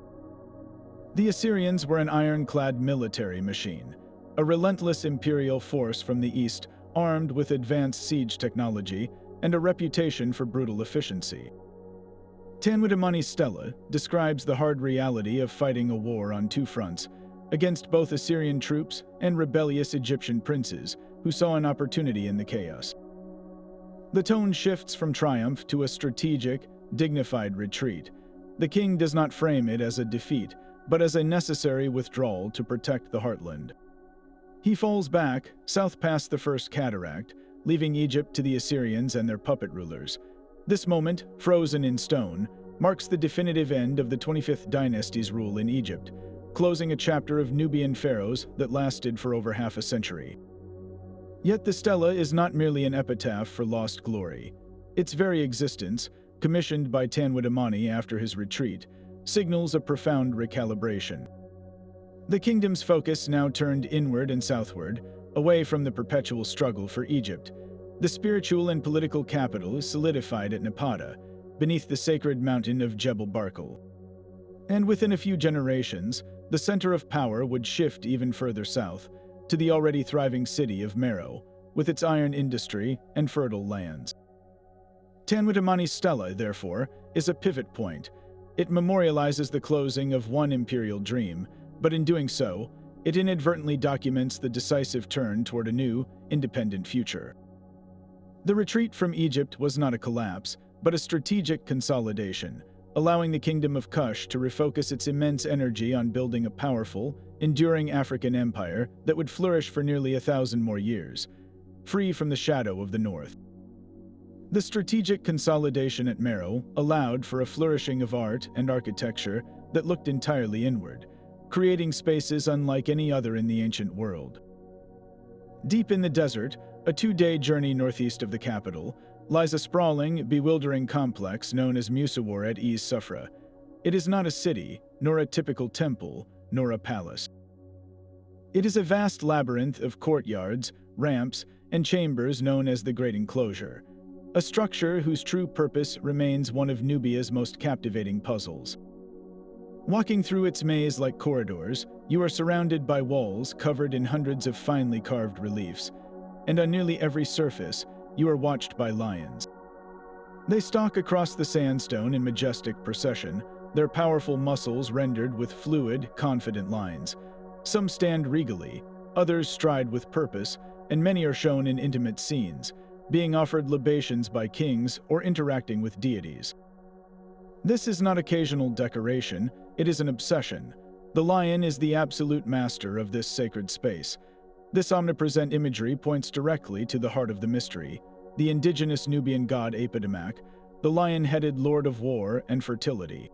The Assyrians were an ironclad military machine, a relentless imperial force from the east, armed with advanced siege technology and a reputation for brutal efficiency. Tanwudamani's stela describes the hard reality of fighting a war on two fronts, against both Assyrian troops and rebellious Egyptian princes who saw an opportunity in the chaos. The tone shifts from triumph to a strategic, dignified retreat. The king does not frame it as a defeat, but as a necessary withdrawal to protect the heartland. He falls back, south past the First Cataract, leaving Egypt to the Assyrians and their puppet rulers. This moment, frozen in stone, marks the definitive end of the 25th dynasty's rule in Egypt, closing a chapter of Nubian pharaohs that lasted for over half a century. Yet the stela is not merely an epitaph for lost glory. Its very existence, commissioned by Tanwudamani after his retreat, signals a profound recalibration. The kingdom's focus now turned inward and southward, away from the perpetual struggle for Egypt. The spiritual and political capital is solidified at Napata, beneath the sacred mountain of Jebel Barkal. And within a few generations, the center of power would shift even further south, to the already thriving city of Meroe, with its iron industry and fertile lands. Tanwudamani's stela, therefore, is a pivot point. It memorializes the closing of one imperial dream, but in doing so, it inadvertently documents the decisive turn toward a new, independent future. The retreat from Egypt was not a collapse, but a strategic consolidation, allowing the Kingdom of Kush to refocus its immense energy on building a powerful, enduring African empire that would flourish for nearly 1,000 more years, free from the shadow of the North. The strategic consolidation at Meroe allowed for a flourishing of art and architecture that looked entirely inward, creating spaces unlike any other in the ancient world. Deep in the desert, a 2-day journey northeast of the capital, lies a sprawling, bewildering complex known as Musawwar at Es Sufra. It is not a city, nor a typical temple, nor a palace. It is a vast labyrinth of courtyards, ramps, and chambers known as the Great Enclosure, a structure whose true purpose remains one of Nubia's most captivating puzzles. Walking through its maze like corridors, you are surrounded by walls covered in hundreds of finely carved reliefs, and on nearly every surface, you are watched by lions. They stalk across the sandstone in majestic procession, their powerful muscles rendered with fluid, confident lines. Some stand regally, others stride with purpose, and many are shown in intimate scenes, being offered libations by kings or interacting with deities. This is not occasional decoration, it is an obsession. The lion is the absolute master of this sacred space. This omnipresent imagery points directly to the heart of the mystery, the indigenous Nubian god Apedemak, the lion-headed lord of war and fertility.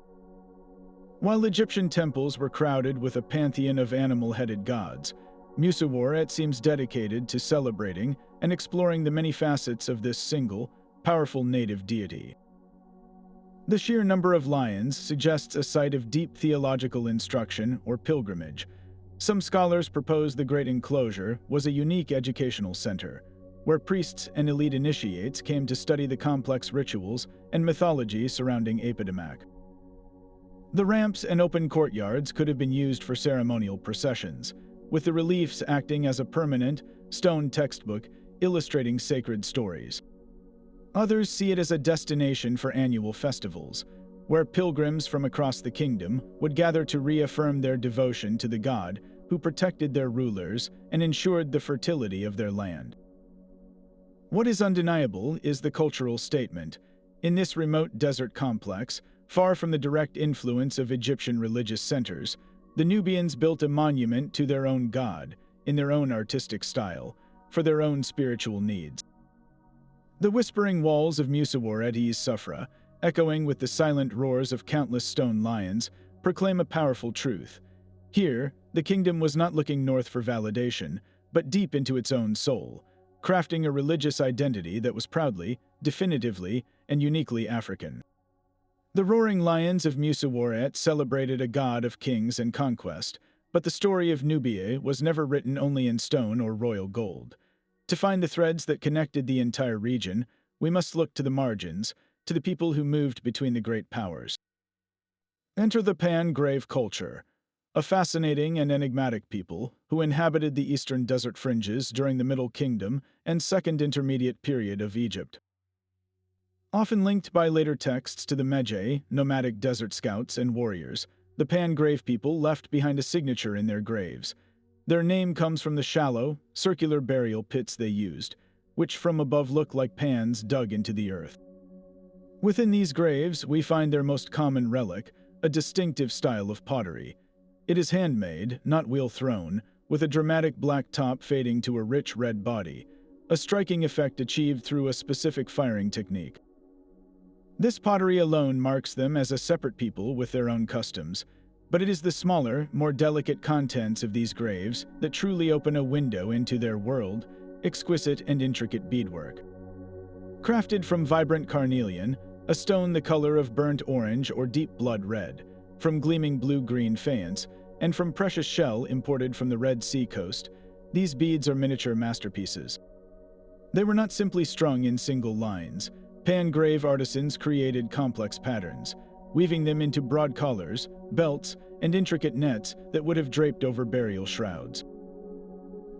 While Egyptian temples were crowded with a pantheon of animal-headed gods, Musawwar seems dedicated to celebrating and exploring the many facets of this single, powerful native deity. The sheer number of lions suggests a site of deep theological instruction or pilgrimage. Some scholars propose the Great Enclosure was a unique educational center, where priests and elite initiates came to study the complex rituals and mythology surrounding Apedemak. The ramps and open courtyards could have been used for ceremonial processions, with the reliefs acting as a permanent, stone textbook illustrating sacred stories. Others see it as a destination for annual festivals, where pilgrims from across the kingdom would gather to reaffirm their devotion to the god who protected their rulers and ensured the fertility of their land. What is undeniable is the cultural statement. In this remote desert complex, far from the direct influence of Egyptian religious centers, the Nubians built a monument to their own god, in their own artistic style, for their own spiritual needs. The whispering walls of Musawwar at Es Sufra, echoing with the silent roars of countless stone lions, proclaim a powerful truth. Here, the kingdom was not looking north for validation, but deep into its own soul, crafting a religious identity that was proudly, definitively, and uniquely African. The roaring lions of Musawwar celebrated a god of kings and conquest, But the story of Nubia was never written only in stone or royal gold. To find the threads that connected the entire region, we must look to the margins, to the people who moved between the great powers. Enter the Pan-Grave culture, a fascinating and enigmatic people who inhabited the eastern desert fringes during the Middle Kingdom and Second Intermediate period of Egypt. Often linked by later texts to the Meroe, nomadic desert scouts and warriors, the Pan-Grave people left behind a signature in their graves. Their name comes from the shallow, circular burial pits they used, which from above look like pans dug into the earth. Within these graves, we find their most common relic, a distinctive style of pottery. It is handmade, not wheel-thrown, with a dramatic black top fading to a rich red body, a striking effect achieved through a specific firing technique. This pottery alone marks them as a separate people with their own customs, but it is the smaller, more delicate contents of these graves that truly open a window into their world, exquisite and intricate beadwork. Crafted from vibrant carnelian, a stone the color of burnt orange or deep blood red, from gleaming blue-green faience, and from precious shell imported from the Red Sea coast, these beads are miniature masterpieces. They were not simply strung in single lines. Pan-grave artisans created complex patterns, weaving them into broad collars, belts, and intricate nets that would have draped over burial shrouds.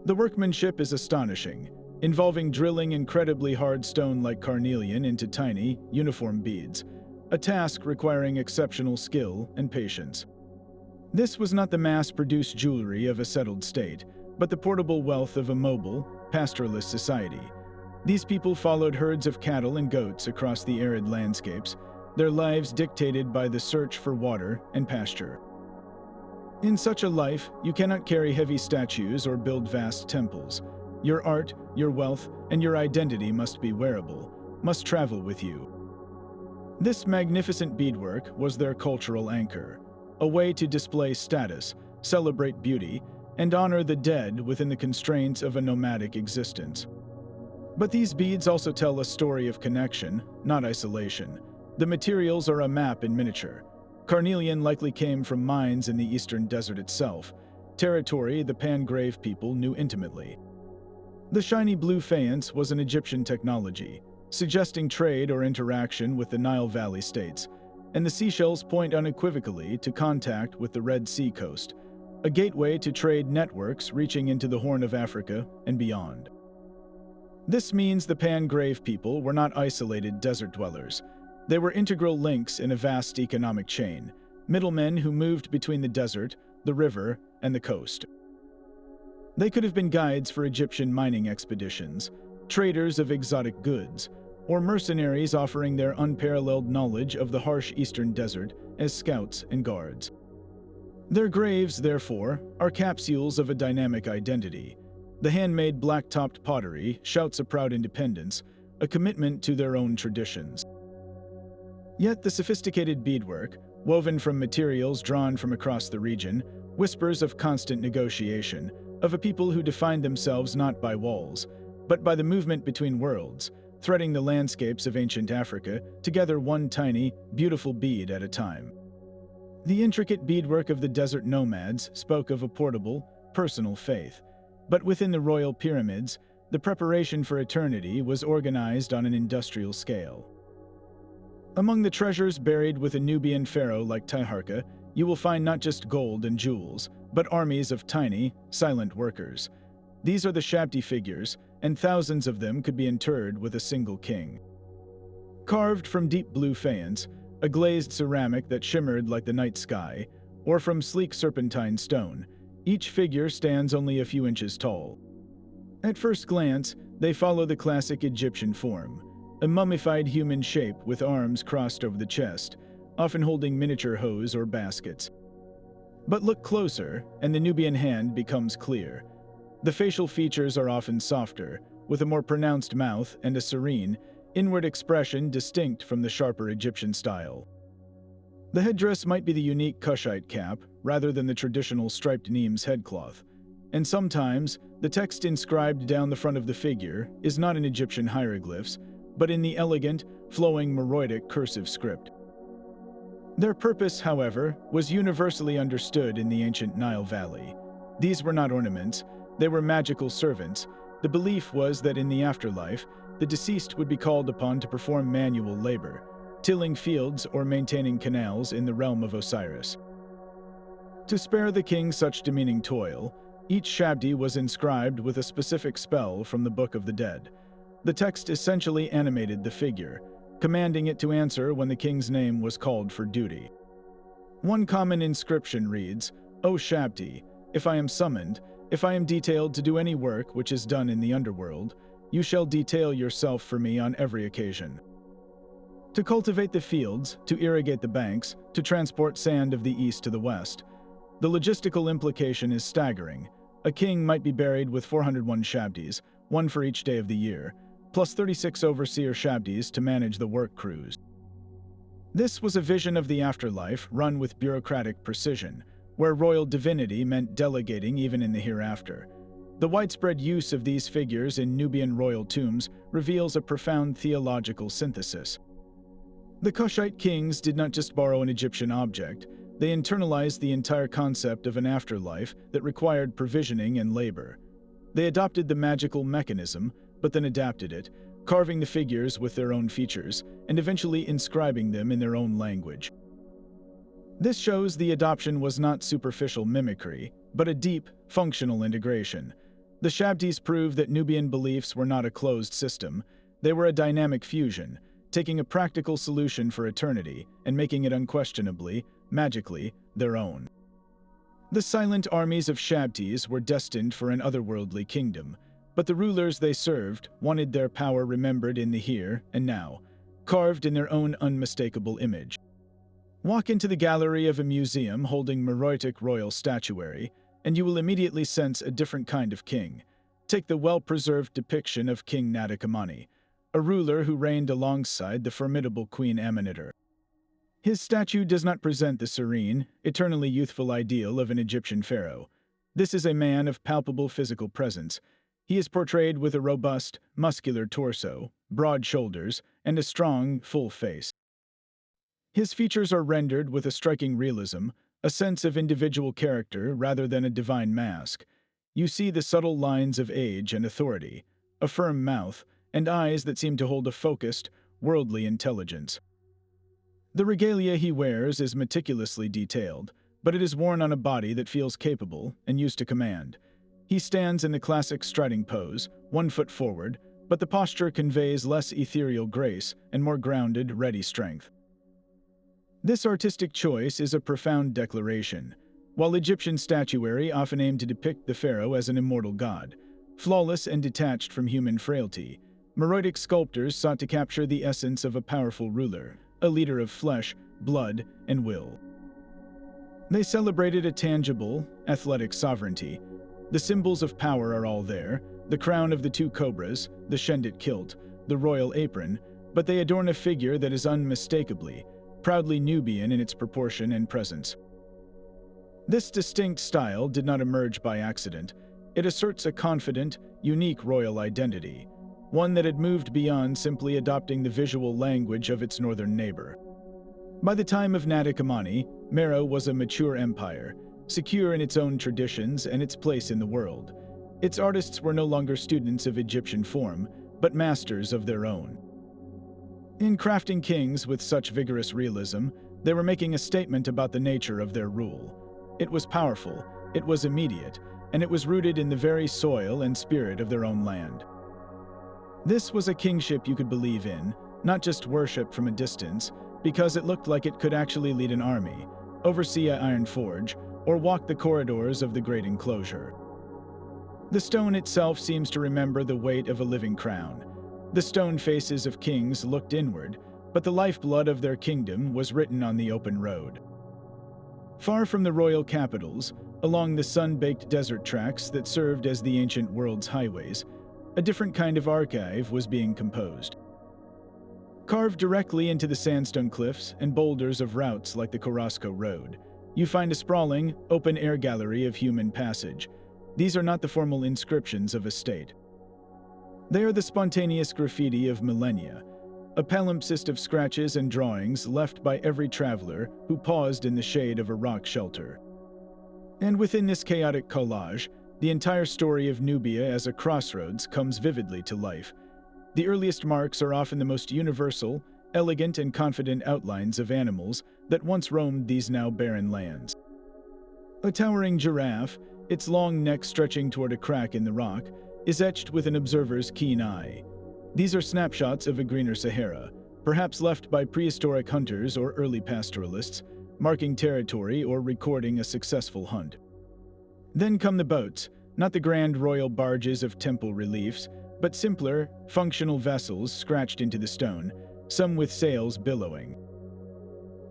The workmanship is astonishing, involving drilling incredibly hard stone like carnelian into tiny, uniform beads, a task requiring exceptional skill and patience. This was not the mass-produced jewelry of a settled state, but the portable wealth of a mobile, pastoralist society. These people followed herds of cattle and goats across the arid landscapes, their lives dictated by the search for water and pasture. In such a life, you cannot carry heavy statues or build vast temples. Your art, your wealth, and your identity must be wearable, must travel with you. This magnificent beadwork was their cultural anchor, a way to display status, celebrate beauty, and honor the dead within the constraints of a nomadic existence. But these beads also tell a story of connection, not isolation. The materials are a map in miniature. Carnelian likely came from mines in the eastern desert itself, territory the Pan-Grave people knew intimately. The shiny blue faience was an Egyptian technology, suggesting trade or interaction with the Nile Valley states, and the seashells point unequivocally to contact with the Red Sea coast, a gateway to trade networks reaching into the Horn of Africa and beyond. This means the Pan-Grave people were not isolated desert dwellers. They were integral links in a vast economic chain, middlemen who moved between the desert, the river, and the coast. They could have been guides for Egyptian mining expeditions, traders of exotic goods, or mercenaries offering their unparalleled knowledge of the harsh eastern desert as scouts and guards. Their graves, therefore, are capsules of a dynamic identity. The handmade black-topped pottery shouts a proud independence, a commitment to their own traditions. Yet the sophisticated beadwork, woven from materials drawn from across the region, whispers of constant negotiation, of a people who defined themselves not by walls, but by the movement between worlds, threading the landscapes of ancient Africa together one tiny, beautiful bead at a time. The intricate beadwork of the desert nomads spoke of a portable, personal faith, but within the royal pyramids, the preparation for eternity was organized on an industrial scale. Among the treasures buried with a Nubian pharaoh like Taharqa, you will find not just gold and jewels, but armies of tiny, silent workers. These are the Shabti figures, and thousands of them could be interred with a single king. Carved from deep blue faience, a glazed ceramic that shimmered like the night sky, or from sleek serpentine stone, each figure stands only a few inches tall. At first glance, they follow the classic Egyptian form, a mummified human shape with arms crossed over the chest, often holding miniature hoes or baskets. But look closer, and the Nubian hand becomes clear. The facial features are often softer, with a more pronounced mouth and a serene, inward expression distinct from the sharper Egyptian style. The headdress might be the unique Kushite cap, rather than the traditional striped Nemes headcloth, and sometimes the text inscribed down the front of the figure is not in Egyptian hieroglyphs, but in the elegant, flowing Meroitic cursive script. Their purpose, however, was universally understood in the ancient Nile Valley. These were not ornaments, they were magical servants. The belief was that in the afterlife, the deceased would be called upon to perform manual labor, tilling fields or maintaining canals in the realm of Osiris. To spare the king such demeaning toil, each shabdi was inscribed with a specific spell from the Book of the Dead. The text essentially animated the figure, commanding it to answer when the king's name was called for duty. One common inscription reads, "O Shabdi, if I am summoned, if I am detailed to do any work which is done in the underworld, you shall detail yourself for me on every occasion." To cultivate the fields, to irrigate the banks, to transport sand of the east to the west. The logistical implication is staggering. A king might be buried with 401 shabdis, one for each day of the year, plus 36 overseer shabdis to manage the work crews. This was a vision of the afterlife run with bureaucratic precision, where royal divinity meant delegating even in the hereafter. The widespread use of these figures in Nubian royal tombs reveals a profound theological synthesis. The Kushite kings did not just borrow an Egyptian object, they internalized the entire concept of an afterlife that required provisioning and labor. They adopted the magical mechanism, but then adapted it, carving the figures with their own features, and eventually inscribing them in their own language. This shows the adoption was not superficial mimicry, but a deep, functional integration. The Shabdis prove that Nubian beliefs were not a closed system, they were a dynamic fusion, taking a practical solution for eternity and making it unquestionably, magically, their own. The silent armies of Shabdis were destined for an otherworldly kingdom, but the rulers they served wanted their power remembered in the here and now, carved in their own unmistakable image. Walk into the gallery of a museum holding Meroitic royal statuary, and you will immediately sense a different kind of king. Take the well-preserved depiction of King Natakamani, a ruler who reigned alongside the formidable Queen Ameneter. His statue does not present the serene, eternally youthful ideal of an Egyptian pharaoh. This is a man of palpable physical presence. He is portrayed with a robust, muscular torso, broad shoulders, and a strong, full face. His features are rendered with a striking realism, a sense of individual character rather than a divine mask. You see the subtle lines of age and authority, a firm mouth, and eyes that seem to hold a focused, worldly intelligence. The regalia he wears is meticulously detailed, but it is worn on a body that feels capable and used to command. He stands in the classic striding pose, 1 foot forward, but the posture conveys less ethereal grace and more grounded, ready strength. This artistic choice is a profound declaration. While Egyptian statuary often aimed to depict the pharaoh as an immortal god, flawless and detached from human frailty, Meroitic sculptors sought to capture the essence of a powerful ruler, a leader of flesh, blood, and will. They celebrated a tangible, athletic sovereignty. The symbols of power are all there, the crown of the 2 cobras, the Shendit kilt, the royal apron, but they adorn a figure that is unmistakably, proudly Nubian in its proportion and presence. This distinct style did not emerge by accident. It asserts a confident, unique royal identity, one that had moved beyond simply adopting the visual language of its northern neighbor. By the time of Natakamani, Meroe was a mature empire, secure in its own traditions and its place in the world. Its artists were no longer students of Egyptian form, but masters of their own. In crafting kings with such vigorous realism, they were making a statement about the nature of their rule. It was powerful, it was immediate, and it was rooted in the very soil and spirit of their own land. This was a kingship you could believe in, not just worship from a distance, because it looked like it could actually lead an army, oversee an iron forge, or walk the corridors of the great enclosure. The stone itself seems to remember the weight of a living crown. The stone faces of kings looked inward, but the lifeblood of their kingdom was written on the open road. Far from the royal capitals, along the sun-baked desert tracks that served as the ancient world's highways, a different kind of archive was being composed. Carved directly into the sandstone cliffs and boulders of routes like the Carrasco Road, you find a sprawling, open-air gallery of human passage. These are not the formal inscriptions of a state. They are the spontaneous graffiti of millennia. a palimpsest of scratches and drawings left by every traveler who paused in the shade of a rock shelter. And within this chaotic collage, the entire story of Nubia as a crossroads comes vividly to life. The earliest marks are often the most universal, elegant and confident outlines of animals that once roamed these now barren lands. A towering giraffe, its long neck stretching toward a crack in the rock, is etched with an observer's keen eye. These are snapshots of a greener Sahara, perhaps left by prehistoric hunters or early pastoralists, marking territory or recording a successful hunt. Then come the boats, not the grand royal barges of temple reliefs, but simpler, functional vessels scratched into the stone, some with sails billowing.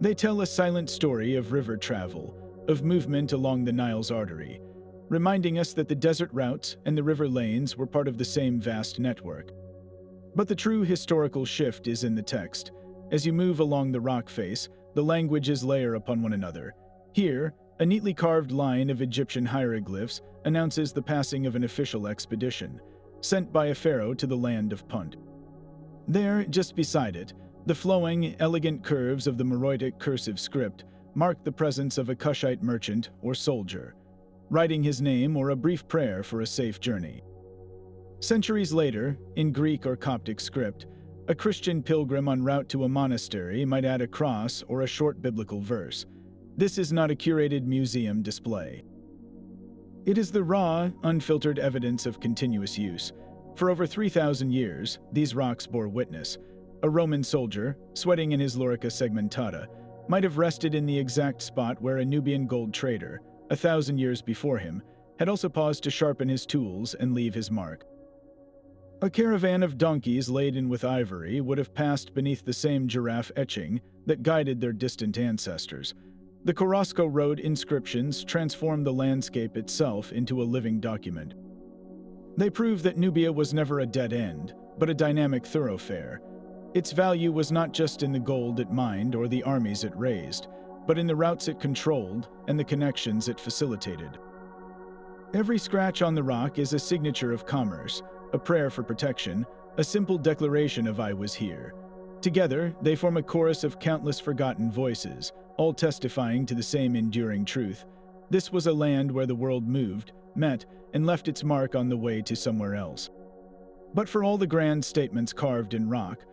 They tell a silent story of river travel, of movement along the Nile's artery, reminding us that the desert routes and the river lanes were part of the same vast network. But the true historical shift is in the text. As you move along the rock face, the languages layer upon one another. Here, a neatly carved line of Egyptian hieroglyphs announces the passing of an official expedition, sent by a pharaoh to the land of Punt. There, just beside it, the flowing, elegant curves of the Meroitic cursive script mark the presence of a Kushite merchant or soldier, writing his name or a brief prayer for a safe journey. Centuries later, in Greek or Coptic script, a Christian pilgrim en route to a monastery might add a cross or a short biblical verse. This is not a curated museum display. It is the raw, unfiltered evidence of continuous use. For over 3,000 years, these rocks bore witness. A Roman soldier, sweating in his lorica segmentata, might have rested in the exact spot where a Nubian gold trader, 1,000 years before him, had also paused to sharpen his tools and leave his mark. A caravan of donkeys laden with ivory would have passed beneath the same giraffe etching that guided their distant ancestors. The Korosko Road inscriptions transformed the landscape itself into a living document. They prove that Nubia was never a dead end, but a dynamic thoroughfare. Its value was not just in the gold it mined or the armies it raised, but in the routes it controlled and the connections it facilitated. Every scratch on the rock is a signature of commerce, a prayer for protection, a simple declaration of I was here. Together, they form a chorus of countless forgotten voices, all testifying to the same enduring truth. This was a land where the world moved, met, and left its mark on the way to somewhere else. But for all the grand statements carved in rock,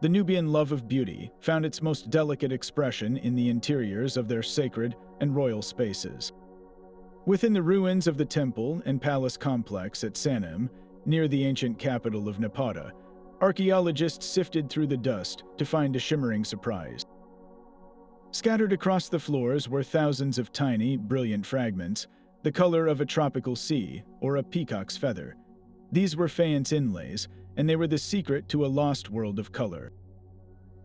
the Nubian love of beauty found its most delicate expression in the interiors of their sacred and royal spaces. Within the ruins of the temple and palace complex at Sanem, near the ancient capital of Napata, archaeologists sifted through the dust to find a shimmering surprise. Scattered across the floors were thousands of tiny, brilliant fragments, the color of a tropical sea or a peacock's feather. These were faience inlays, and they were the secret to a lost world of color.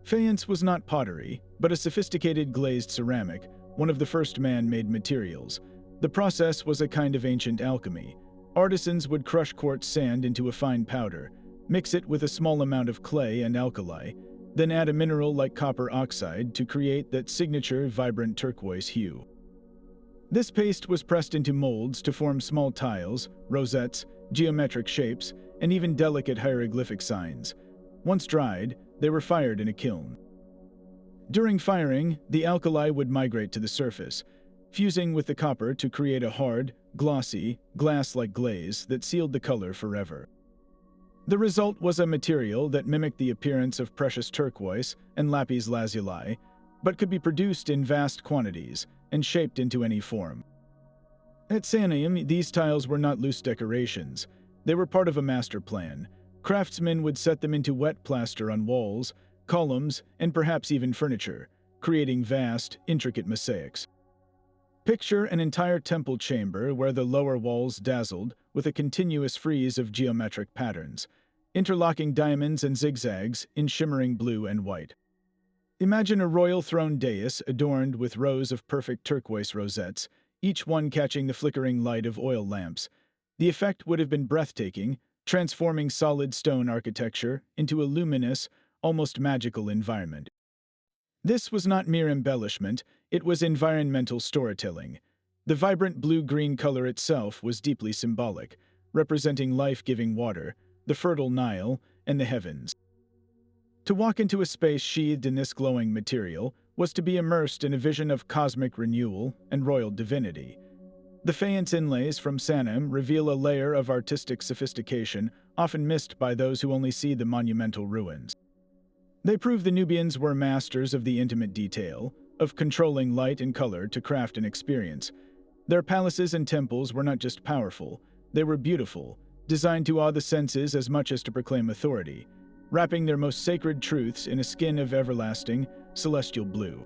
Faience was not pottery, but a sophisticated glazed ceramic, one of the first man-made materials. The process was a kind of ancient alchemy. Artisans would crush quartz sand into a fine powder, mix it with a small amount of clay and alkali, then add a mineral like copper oxide to create that signature vibrant turquoise hue. This paste was pressed into molds to form small tiles, rosettes, geometric shapes, and even delicate hieroglyphic signs. Once dried, they were fired in a kiln. During firing, the alkali would migrate to the surface, fusing with the copper to create a hard, glossy, glass-like glaze that sealed the color forever. The result was a material that mimicked the appearance of precious turquoise and lapis lazuli, but could be produced in vast quantities and shaped into any form. At Sanem, these tiles were not loose decorations. They were part of a master plan. Craftsmen would set them into wet plaster on walls, columns, and perhaps even furniture, creating vast, intricate mosaics. Picture an entire temple chamber where the lower walls dazzled with a continuous frieze of geometric patterns, interlocking diamonds and zigzags in shimmering blue and white. Imagine a royal throne dais adorned with rows of perfect turquoise rosettes, each one catching the flickering light of oil lamps. The effect would have been breathtaking, transforming solid stone architecture into a luminous, almost magical environment. This was not mere embellishment, it was environmental storytelling. The vibrant blue-green color itself was deeply symbolic, representing life-giving water, the fertile Nile, and the heavens. To walk into a space sheathed in this glowing material was to be immersed in a vision of cosmic renewal and royal divinity. The faience inlays from Sanem reveal a layer of artistic sophistication often missed by those who only see the monumental ruins. They prove the Nubians were masters of the intimate detail, of controlling light and color to craft an experience. Their palaces and temples were not just powerful, they were beautiful, designed to awe the senses as much as to proclaim authority, wrapping their most sacred truths in a skin of everlasting, celestial blue.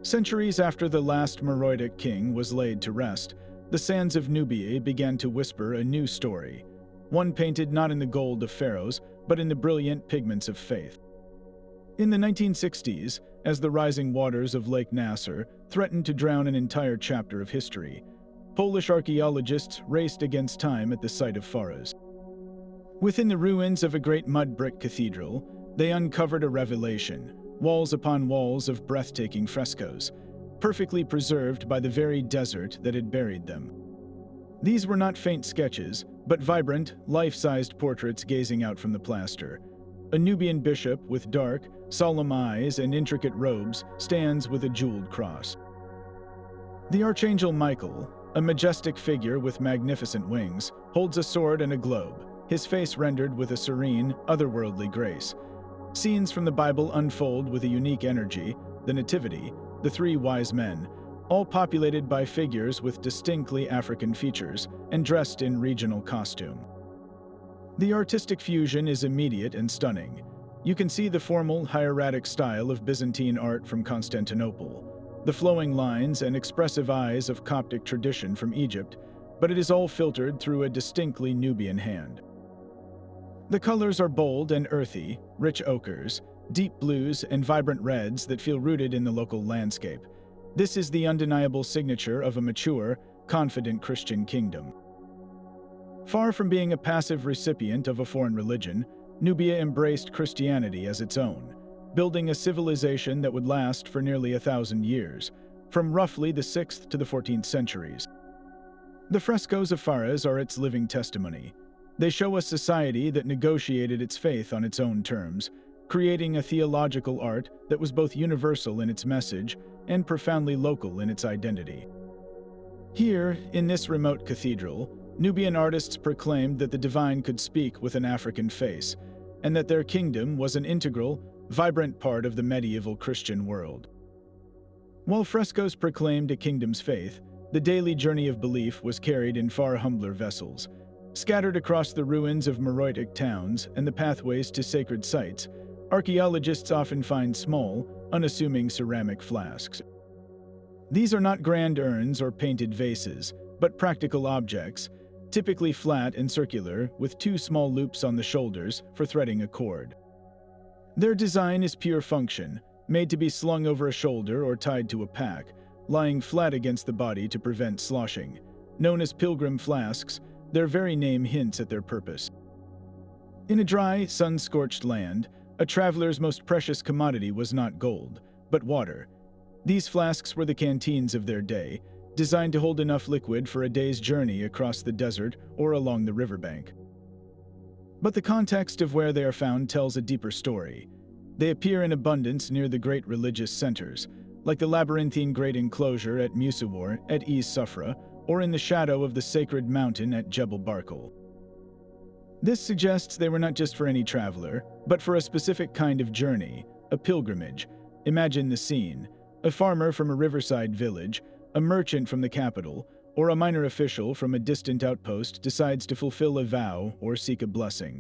Centuries after the last Meroitic king was laid to rest, the sands of Nubia began to whisper a new story, one painted not in the gold of pharaohs, but in the brilliant pigments of faith. In the 1960s, as the rising waters of Lake Nasser threatened to drown an entire chapter of history, Polish archaeologists raced against time at the site of pharaohs. Within the ruins of a great mud brick cathedral, they uncovered a revelation, walls upon walls of breathtaking frescoes, perfectly preserved by the very desert that had buried them. These were not faint sketches, but vibrant, life-sized portraits gazing out from the plaster. A Nubian bishop with dark, solemn eyes and intricate robes stands with a jeweled cross. The Archangel Michael, a majestic figure with magnificent wings, holds a sword and a globe, his face rendered with a serene, otherworldly grace. Scenes from the Bible unfold with a unique energy: the Nativity, the three wise men, all populated by figures with distinctly African features and dressed in regional costume. The artistic fusion is immediate and stunning. You can see the formal, hieratic style of Byzantine art from Constantinople, the flowing lines and expressive eyes of Coptic tradition from Egypt, but it is all filtered through a distinctly Nubian hand. The colors are bold and earthy, rich ochres, deep blues, and vibrant reds that feel rooted in the local landscape. This is the undeniable signature of a mature, confident Christian kingdom. Far from being a passive recipient of a foreign religion, Nubia embraced Christianity as its own, building a civilization that would last for nearly 1,000 years, from roughly the 6th to the 14th centuries. The frescoes of pharaohs are its living testimony. They show a society that negotiated its faith on its own terms, creating a theological art that was both universal in its message and profoundly local in its identity. Here, in this remote cathedral, Nubian artists proclaimed that the divine could speak with an African face, and that their kingdom was an integral, vibrant part of the medieval Christian world. While frescoes proclaimed a kingdom's faith, the daily journey of belief was carried in far humbler vessels. Scattered across the ruins of Meroitic towns and the pathways to sacred sites, archaeologists often find small, unassuming ceramic flasks. These are not grand urns or painted vases, but practical objects, typically flat and circular, with two small loops on the shoulders for threading a cord. Their design is pure function, made to be slung over a shoulder or tied to a pack, lying flat against the body to prevent sloshing. Known as pilgrim flasks, their very name hints at their purpose. In a dry, sun-scorched land, a traveler's most precious commodity was not gold, but water. These flasks were the canteens of their day, designed to hold enough liquid for a day's journey across the desert or along the riverbank. But the context of where they are found tells a deeper story. They appear in abundance near the great religious centers, like the labyrinthine great enclosure at Musawwar at East Sufra, or in the shadow of the sacred mountain at Jebel Barkal. This suggests they were not just for any traveler, but for a specific kind of journey, a pilgrimage. Imagine the scene: a farmer from a riverside village, a merchant from the capital, or a minor official from a distant outpost decides to fulfill a vow or seek a blessing.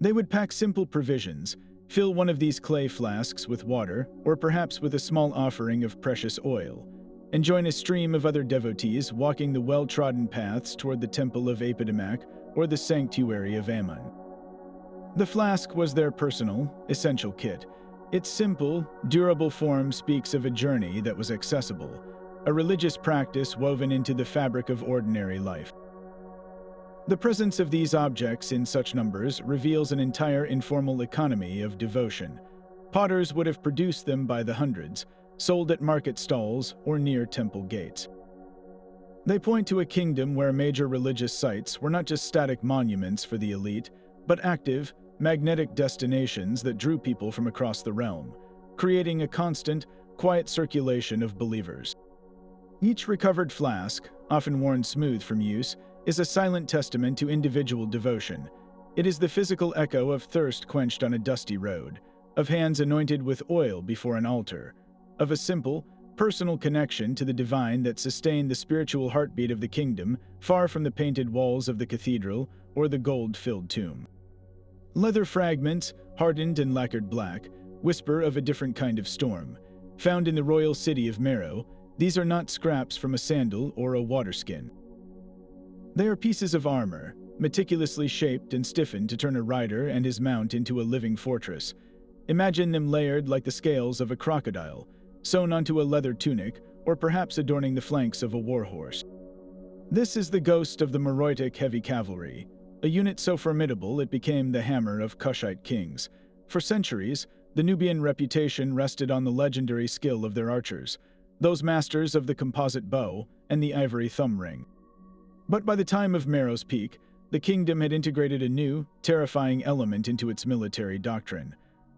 They would pack simple provisions, fill one of these clay flasks with water, or perhaps with a small offering of precious oil, and join a stream of other devotees walking the well-trodden paths toward the temple of Apidamak or the sanctuary of Ammon. The flask was their personal, essential kit. Its simple, durable form speaks of a journey that was accessible, a religious practice woven into the fabric of ordinary life. The presence of these objects in such numbers reveals an entire informal economy of devotion. Potters would have produced them by the hundreds, sold at market stalls or near temple gates. They point to a kingdom where major religious sites were not just static monuments for the elite, but active, magnetic destinations that drew people from across the realm, creating a constant, quiet circulation of believers. Each recovered flask, often worn smooth from use, is a silent testament to individual devotion. It is the physical echo of thirst quenched on a dusty road, of hands anointed with oil before an altar, of a simple, personal connection to the divine that sustained the spiritual heartbeat of the kingdom far from the painted walls of the cathedral or the gold-filled tomb. Leather fragments, hardened and lacquered black, whisper of a different kind of storm. Found in the royal city of Meroe, these are not scraps from a sandal or a waterskin. They are pieces of armor, meticulously shaped and stiffened to turn a rider and his mount into a living fortress. Imagine them layered like the scales of a crocodile, sewn onto a leather tunic, or perhaps adorning the flanks of a warhorse. This is the ghost of the Meroitic heavy cavalry, a unit so formidable it became the hammer of Kushite kings. For centuries, the Nubian reputation rested on the legendary skill of their archers, those masters of the composite bow and the ivory thumb ring. But by the time of Meroe's peak, the kingdom had integrated a new, terrifying element into its military doctrine.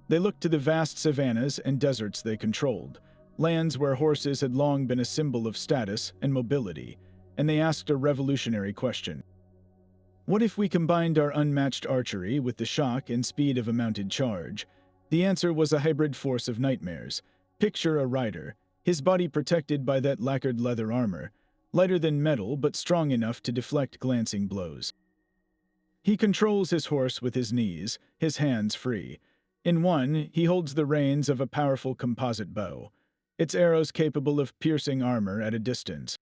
They looked to the vast savannas and deserts they controlled, lands where horses had long been a symbol of status and mobility, and they asked a revolutionary question. What if we combined our unmatched archery with the shock and speed of a mounted charge? The answer was a hybrid force of nightmares. Picture a rider, his body protected by that lacquered leather armor, lighter than metal but strong enough to deflect glancing blows. He controls his horse with his knees, his hands free. In one, he holds the reins of a powerful composite bow, its arrows capable of piercing armor at a distance.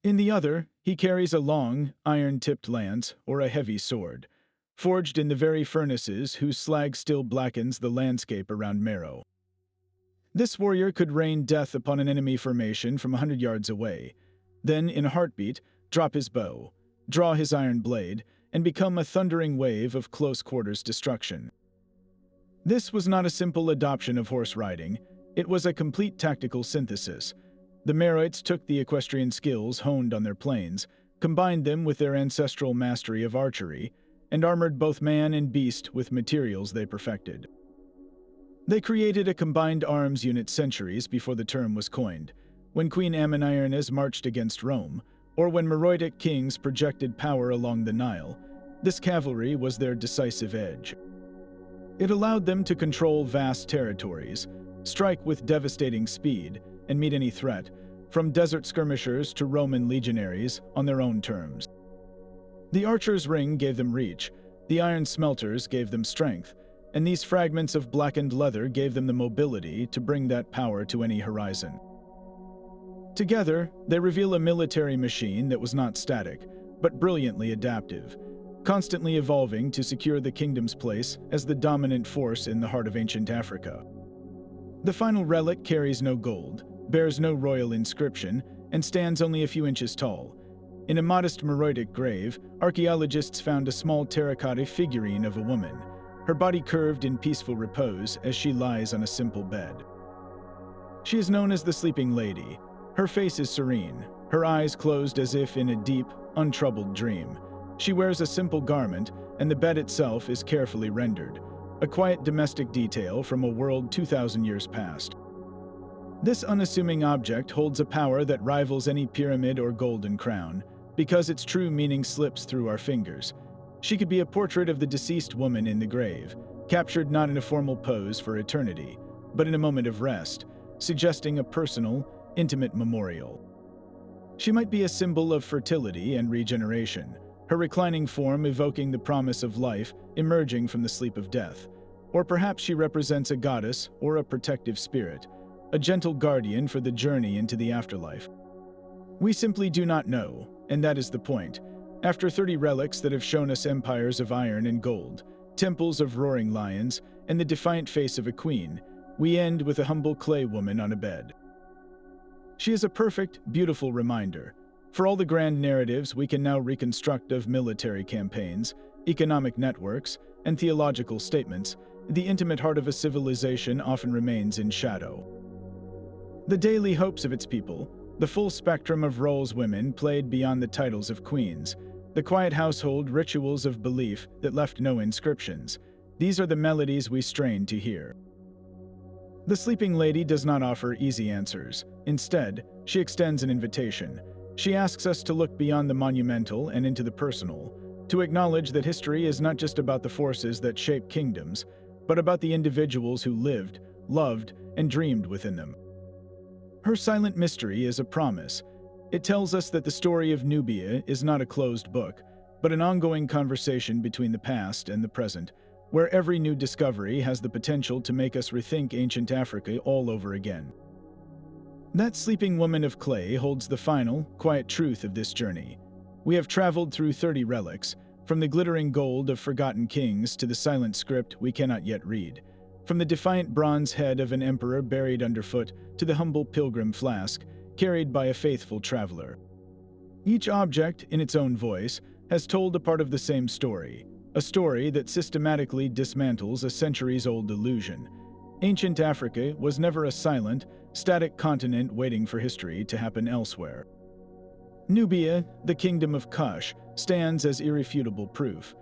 In the other, he carries a long, iron-tipped lance or a heavy sword, forged in the very furnaces whose slag still blackens the landscape around Meroe. This warrior could rain death upon an enemy formation from 100 yards away, then, in a heartbeat, drop his bow, draw his iron blade, and become a thundering wave of close-quarters destruction. This was not a simple adoption of horse riding, it was a complete tactical synthesis. The Meroites took the equestrian skills honed on their plains, combined them with their ancestral mastery of archery, and armored both man and beast with materials they perfected. They created a combined arms unit centuries before the term was coined, when Queen Amanishakheto marched against Rome, or when Meroitic kings projected power along the Nile. This cavalry was their decisive edge. It allowed them to control vast territories, strike with devastating speed, and meet any threat, from desert skirmishers to Roman legionaries, on their own terms. The archer's ring gave them reach, the iron smelters gave them strength, and these fragments of blackened leather gave them the mobility to bring that power to any horizon. Together, they reveal a military machine that was not static, but brilliantly adaptive, constantly evolving to secure the kingdom's place as the dominant force in the heart of ancient Africa. The final relic carries no gold, bears no royal inscription, and stands only a few inches tall. In a modest Meroitic grave, archaeologists found a small terracotta figurine of a woman, her body curved in peaceful repose as she lies on a simple bed. She is known as the Sleeping Lady. Her face is serene, her eyes closed as if in a deep, untroubled dream. She wears a simple garment, and the bed itself is carefully rendered, a quiet domestic detail from a world 2,000 years past. This unassuming object holds a power that rivals any pyramid or golden crown, because its true meaning slips through our fingers. She could be a portrait of the deceased woman in the grave, captured not in a formal pose for eternity, but in a moment of rest, suggesting a personal, intimate memorial. She might be a symbol of fertility and regeneration, her reclining form evoking the promise of life emerging from the sleep of death. Or perhaps she represents a goddess or a protective spirit, a gentle guardian for the journey into the afterlife. We simply do not know, and that is the point. After 30 relics that have shown us empires of iron and gold, temples of roaring lions, and the defiant face of a queen, we end with a humble clay woman on a bed. She is a perfect, beautiful reminder. For all the grand narratives we can now reconstruct of military campaigns, economic networks, and theological statements, the intimate heart of a civilization often remains in shadow. The daily hopes of its people, the full spectrum of roles women played beyond the titles of queens, the quiet household rituals of belief that left no inscriptions, These are the melodies we strain to hear. The sleeping lady does not offer easy answers. Instead, she extends an invitation. She asks us to look beyond the monumental and into the personal, to acknowledge that history is not just about the forces that shape kingdoms, but about the individuals who lived, loved, and dreamed within them. Her silent mystery is a promise. It tells us that the story of Nubia is not a closed book, but an ongoing conversation between the past and the present, where every new discovery has the potential to make us rethink ancient Africa all over again. That sleeping woman of clay holds the final, quiet truth of this journey. We have traveled through 30 relics, from the glittering gold of forgotten kings to the silent script we cannot yet read, from the defiant bronze head of an emperor buried underfoot to the humble pilgrim flask carried by a faithful traveler. Each object, in its own voice, has told a part of the same story, a story that systematically dismantles a centuries-old illusion. Ancient Africa was never a silent, static continent waiting for history to happen elsewhere. Nubia, the kingdom of Kush, stands as irrefutable proof.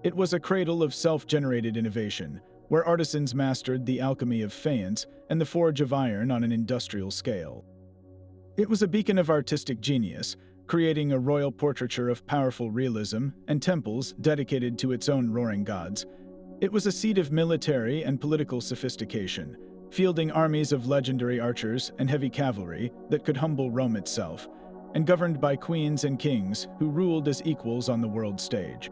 It was a cradle of self-generated innovation, where artisans mastered the alchemy of faience and the forge of iron on an industrial scale. It was a beacon of artistic genius, creating a royal portraiture of powerful realism and temples dedicated to its own roaring gods. It was a seat of military and political sophistication, fielding armies of legendary archers and heavy cavalry that could humble Rome itself, and governed by queens and kings who ruled as equals on the world stage.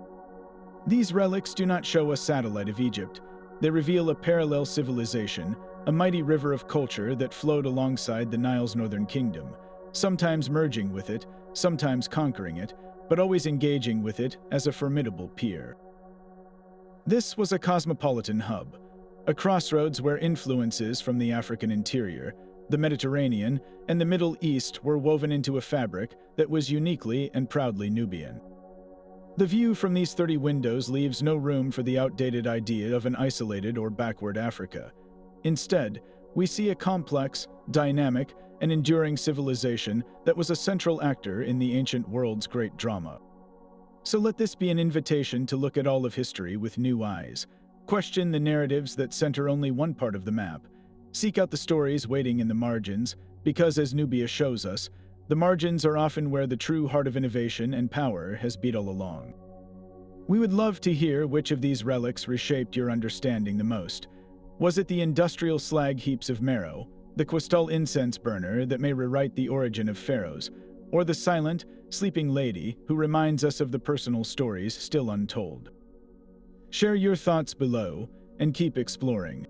These relics do not show a satellite of Egypt. They reveal a parallel civilization, a mighty river of culture that flowed alongside the Nile's northern kingdom, sometimes merging with it, sometimes conquering it, but always engaging with it as a formidable peer. This was a cosmopolitan hub, a crossroads where influences from the African interior, the Mediterranean, and the Middle East were woven into a fabric that was uniquely and proudly Nubian. The view from these 30 windows leaves no room for the outdated idea of an isolated or backward Africa. Instead, we see a complex, dynamic, and enduring civilization that was a central actor in the ancient world's great drama. So let this be an invitation to look at all of history with new eyes. Question the narratives that center only one part of the map. Seek out the stories waiting in the margins, because as Nubia shows us, the margins are often where the true heart of innovation and power has beat all along. We would love to hear which of these relics reshaped your understanding the most. Was it the industrial slag heaps of Meroe, the crystal incense burner that may rewrite the origin of pharaohs, or the silent, sleeping lady who reminds us of the personal stories still untold? Share your thoughts below and keep exploring.